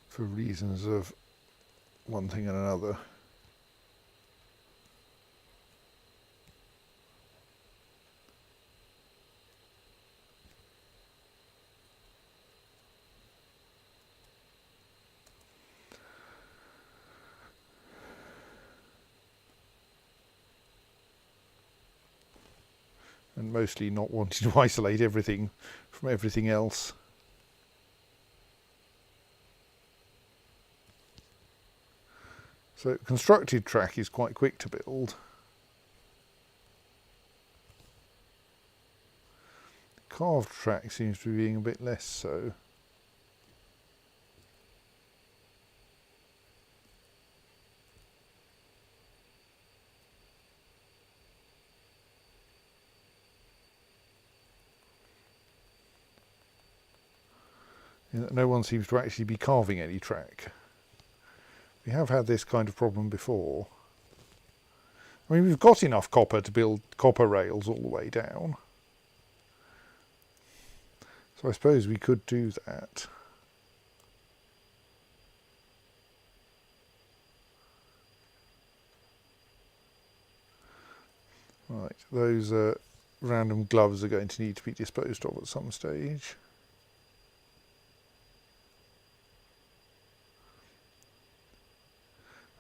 For reasons of one thing and another. And mostly not wanting to isolate everything from everything else. So constructed track is quite quick to build. Carved track seems to be being a bit less so. No one seems to actually be carving any track. We have had this kind of problem before. I mean, we've got enough copper to build copper rails all the way down. So I suppose we could do that. Right, those random gloves are going to need to be disposed of at some stage.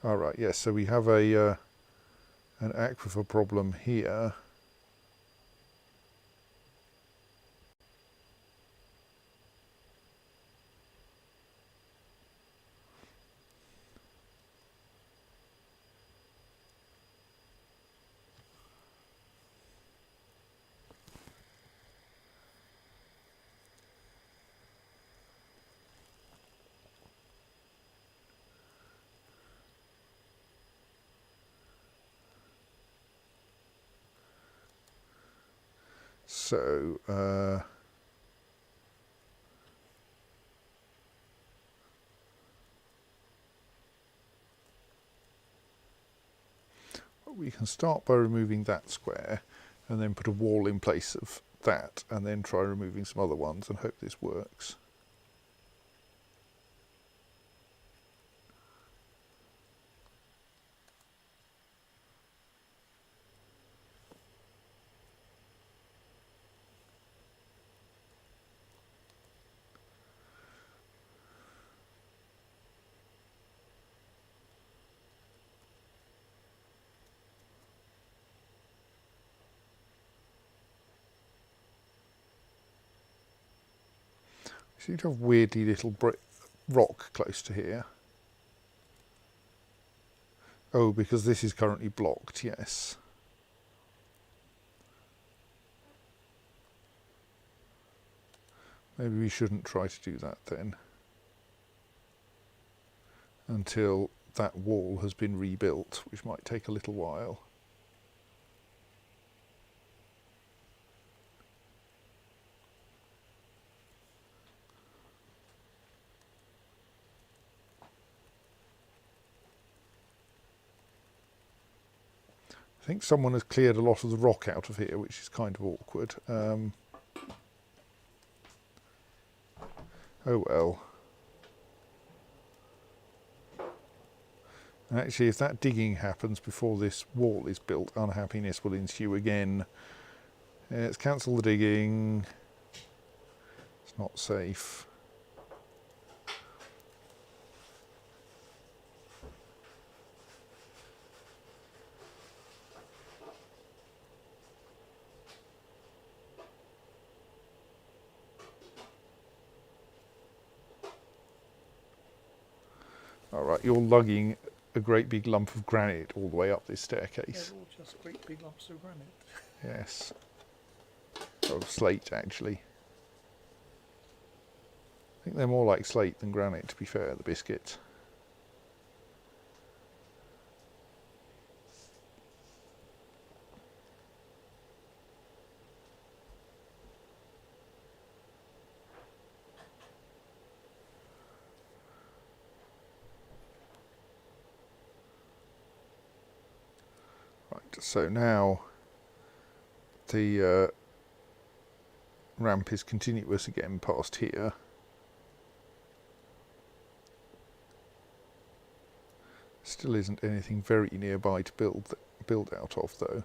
All right, yes, so we have a an aquifer problem here. So, we can start by removing that square and then put a wall in place of that and then try removing some other ones and hope this works. Seem to have weirdly little rock close to here. Oh, because this is currently blocked, yes. Maybe we shouldn't try to do that then, until that wall has been rebuilt, which might take a little while. I think someone has cleared a lot of the rock out of here, which is kind of awkward. Oh well. Actually, if that digging happens before this wall is built, unhappiness will ensue again. Let's cancel the digging. It's not safe. All right, you're lugging a great big lump of granite all the way up this staircase. They're all just great big lumps of granite. Yes. Of slate, actually. I think they're more like slate than granite, to be fair, the biscuits. Right, so now the ramp is continuous again past here. Still isn't anything very nearby to build out of, though.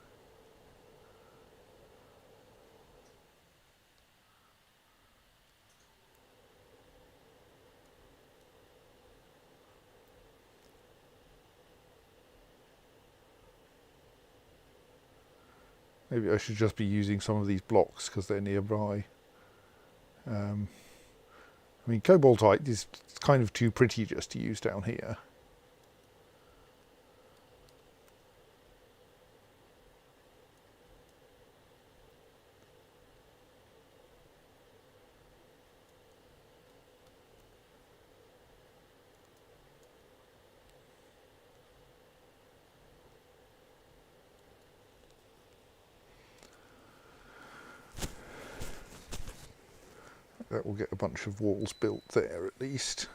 Maybe I should just be using some of these blocks because they're nearby. I mean, cobaltite is kind of too pretty just to use down here. That will get a bunch of walls built there at least.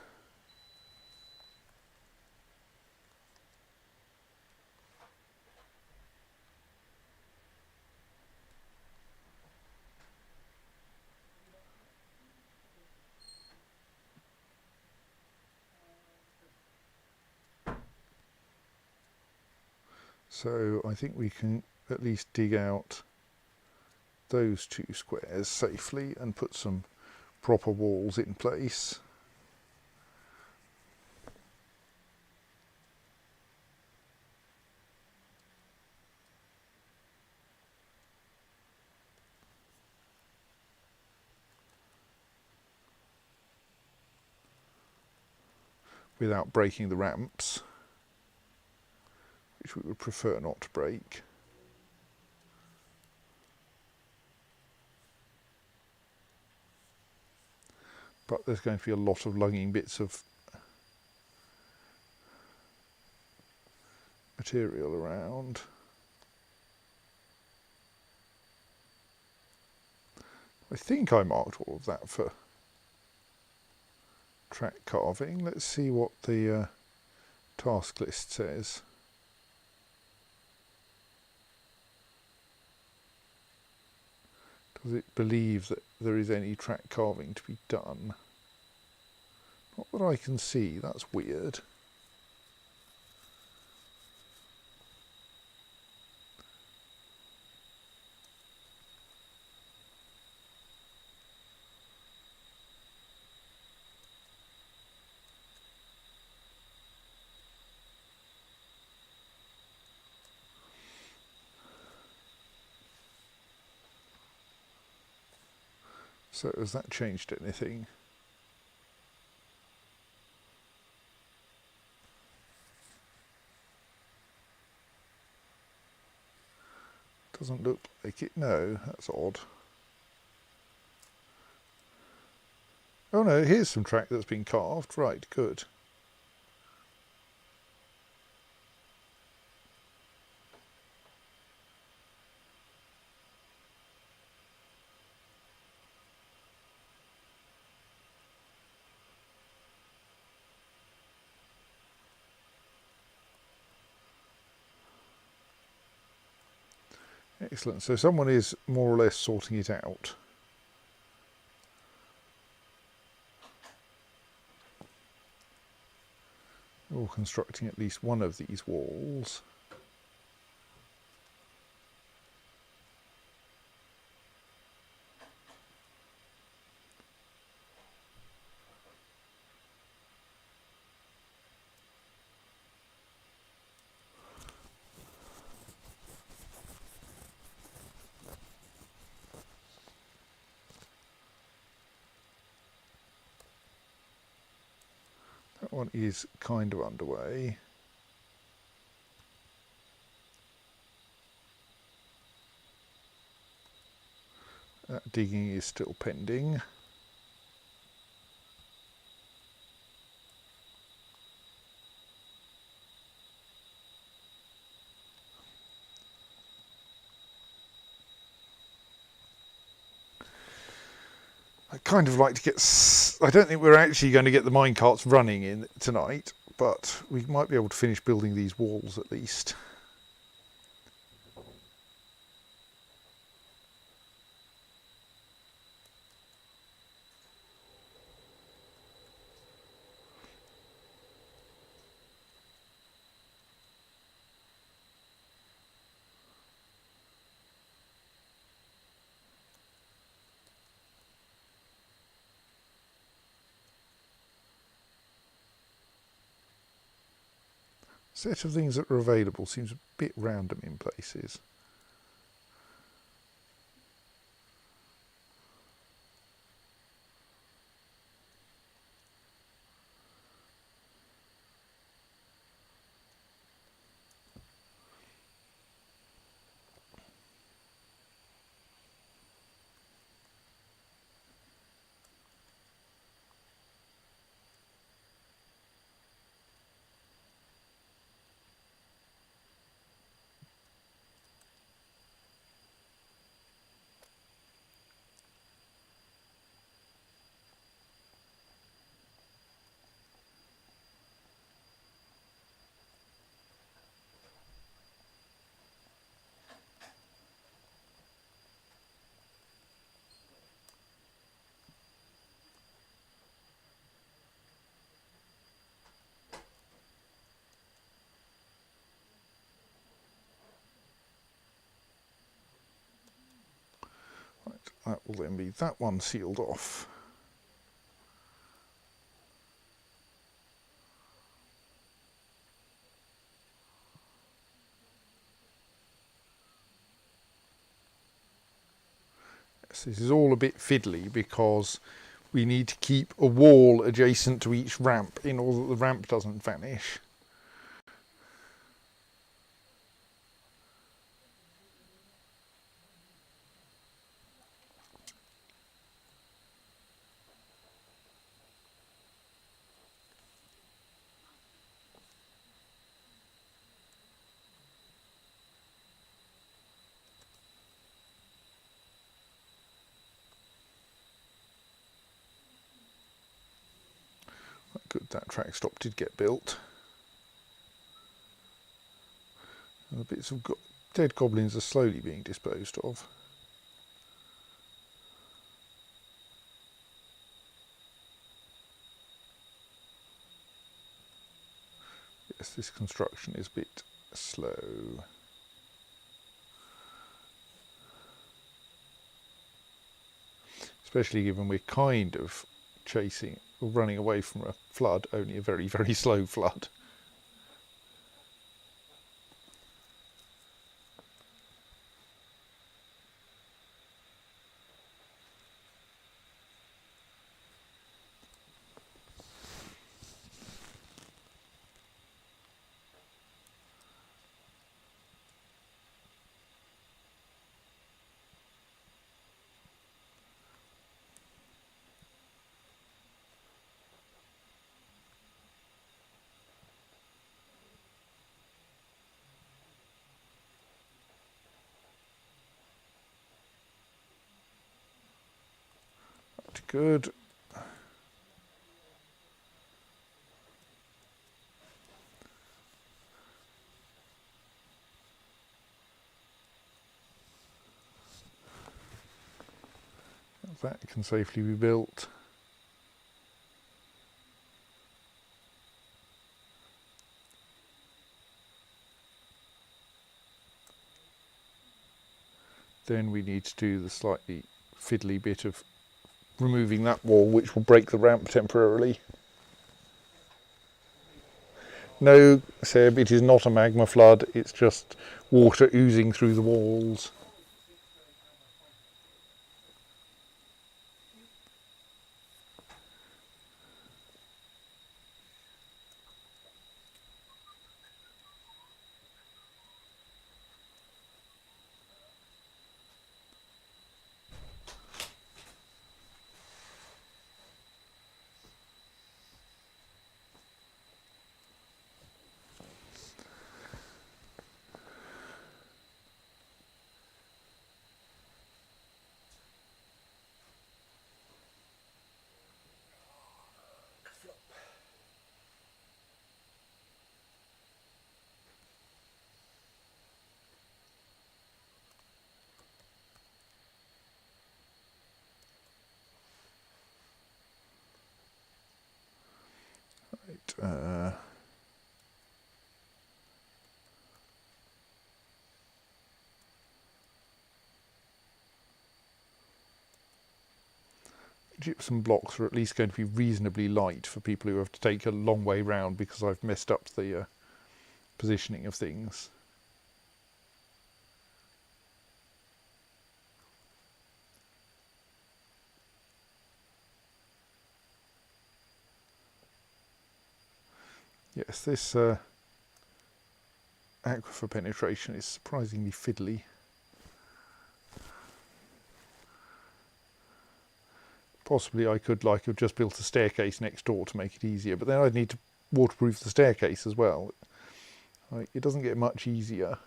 So I think we can at least dig out those two squares safely and put some proper walls in place. Without breaking the ramps, which we would prefer not to break. But there's going to be a lot of lugging bits of material around. I think I marked all of that for track carving. Let's see what the task list says. Does it believe that there is any track carving to be done? Not that I can see, that's weird. So has that changed anything? Doesn't look like it. No, that's odd. Oh no, here's some track that's been carved. Right, good. Excellent. So someone is more or less sorting it out. Or constructing at least one of these walls. That one is kind of underway. That digging is still pending. I kind of like to get... I don't think we're actually going to get the minecarts running in tonight, but we might be able to finish building these walls at least. Set of things that are available seems a bit random in places. Right, that will then be that one sealed off. Yes, this is all a bit fiddly because we need to keep a wall adjacent to each ramp in order that the ramp doesn't vanish. Good, that track stop did get built. And the bits of dead goblins are slowly being disposed of. Yes, this construction is a bit slow. Especially given we're kind of chasing or running away from a flood, only a very, very slow flood. Right, good. That can safely be built. Then we need to do the slightly fiddly bit of removing that wall, which will break the ramp temporarily. No, Seb, it is not a magma flood, it's just water oozing through the walls. Right, gypsum blocks are at least going to be reasonably light for people who have to take a long way round because I've messed up the positioning of things. Yes, this aquifer penetration is surprisingly fiddly. Possibly I could have just built a staircase next door to make it easier, but then I'd need to waterproof the staircase as well. It doesn't get much easier.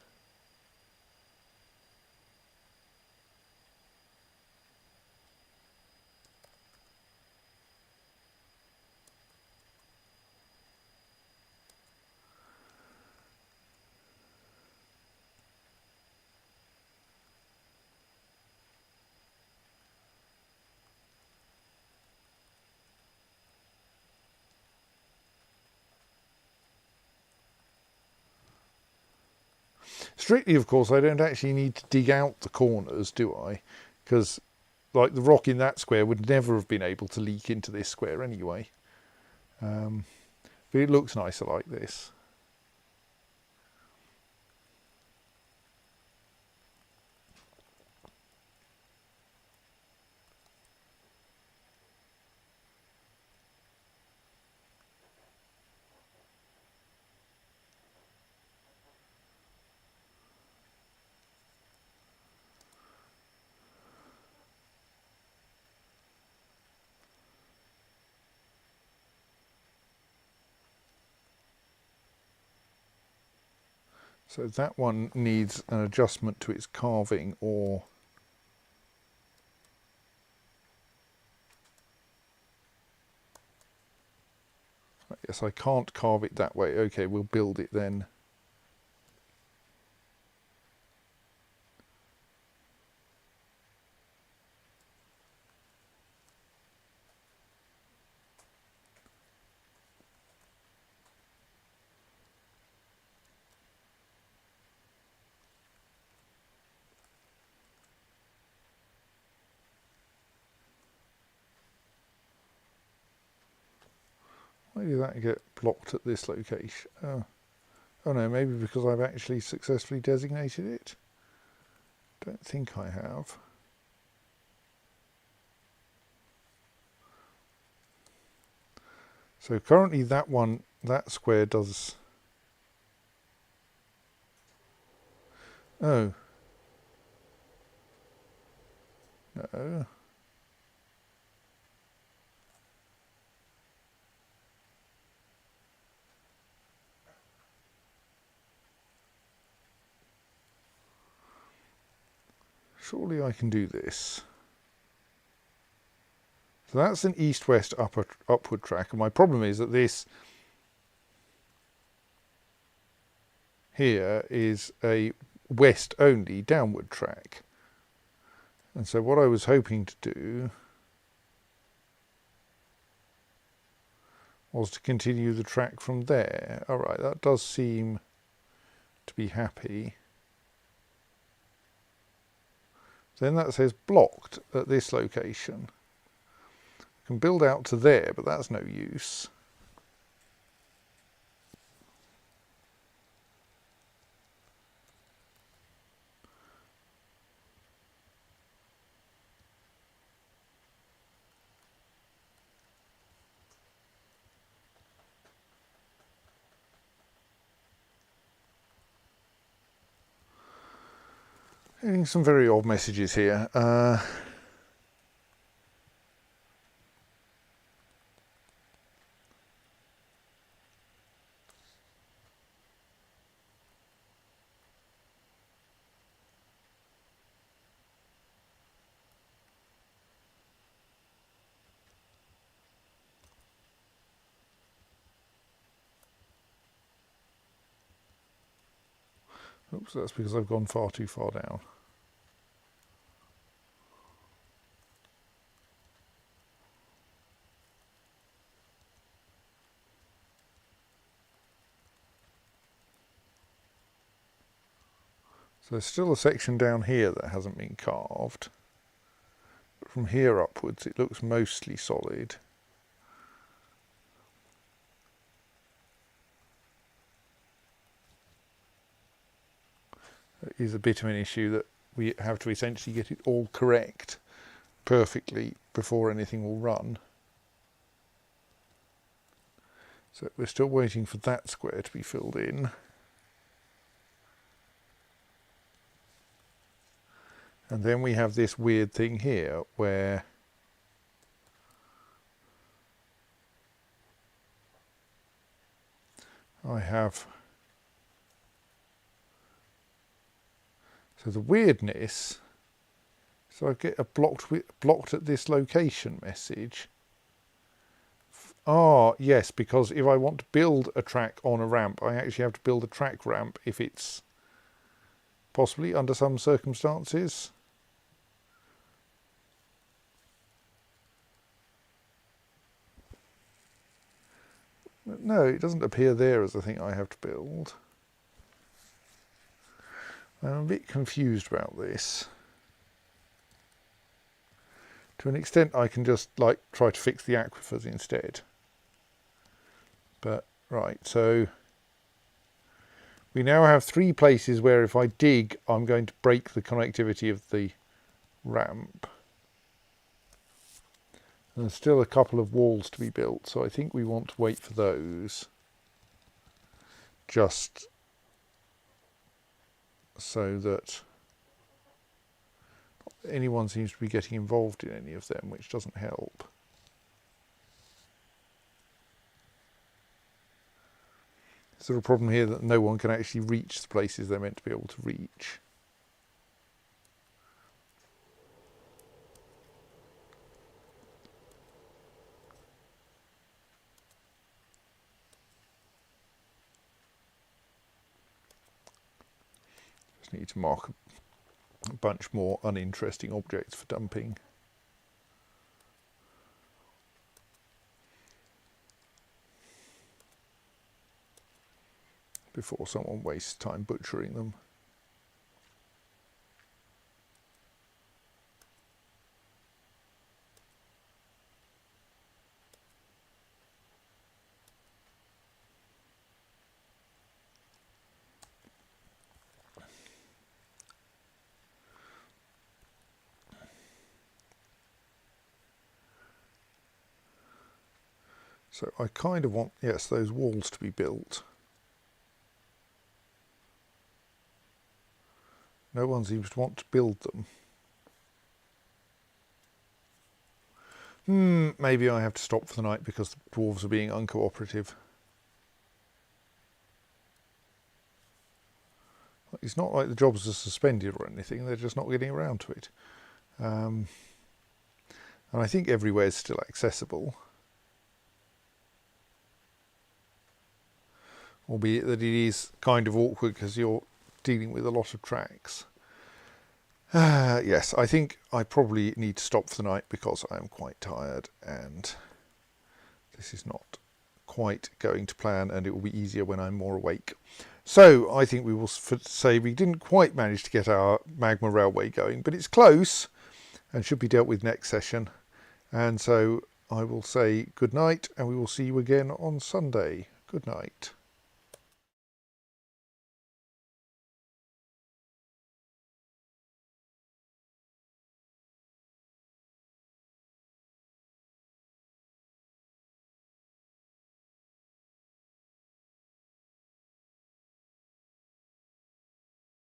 Strictly, of course, I don't actually need to dig out the corners, do I? Because, like, the rock in that square would never have been able to leak into this square anyway. But it looks nicer like this. So that one needs an adjustment to its carving, or yes, I can't carve it that way. Okay, we'll build it then. Why did that get blocked at this location? Oh no, maybe because I've actually successfully designated it. Don't think I have. So currently that square does... Oh. No. Surely I can do this. So that's an east-west upward track, and my problem is that this here is a west-only downward track. And so what I was hoping to do was to continue the track from there. All right, that does seem to be happy. Then that says blocked at this location. I can build out to there, but that's no use. Getting some very odd messages here. Oops, that's because I've gone far too far down. So there's still a section down here that hasn't been carved. But from here upwards it looks mostly solid. It is a bit of an issue that we have to essentially get it all correct perfectly before anything will run. So we're still waiting for that square to be filled in. And then we have this weird thing here where I have, so the weirdness, so I get a blocked at this location message. Ah, yes, because if I want to build a track on a ramp, I actually have to build a track ramp if it's possibly under some circumstances. No, it doesn't appear there as a thing I have to build. I'm a bit confused about this. To an extent I can just like try to fix the aquifers instead. But right, so we now have 3 places where if I dig I'm going to break the connectivity of the ramp. And there's still a couple of walls to be built, so I think we want to wait for those. Just so that anyone seems to be getting involved in any of them, which doesn't help. There's sort of a problem here that no one can actually reach the places they're meant to be able to reach. Just need to mark a bunch more uninteresting objects for dumping. Before someone wastes time butchering them. So I kind of want, yes, those walls to be built. No one seems to want to build them. Maybe I have to stop for the night because the dwarves are being uncooperative. It's not like the jobs are suspended or anything, they're just not getting around to it. And I think everywhere is still accessible. Albeit that it is kind of awkward because you're dealing with a lot of tracks. Yes, I think I probably need to stop for the night because I am quite tired and this is not quite going to plan, and it will be easier when I'm more awake. So I think we will say we didn't quite manage to get our magma railway going, but it's close and should be dealt with next session. And so I will say good night, and we will see you again on Sunday. Good night.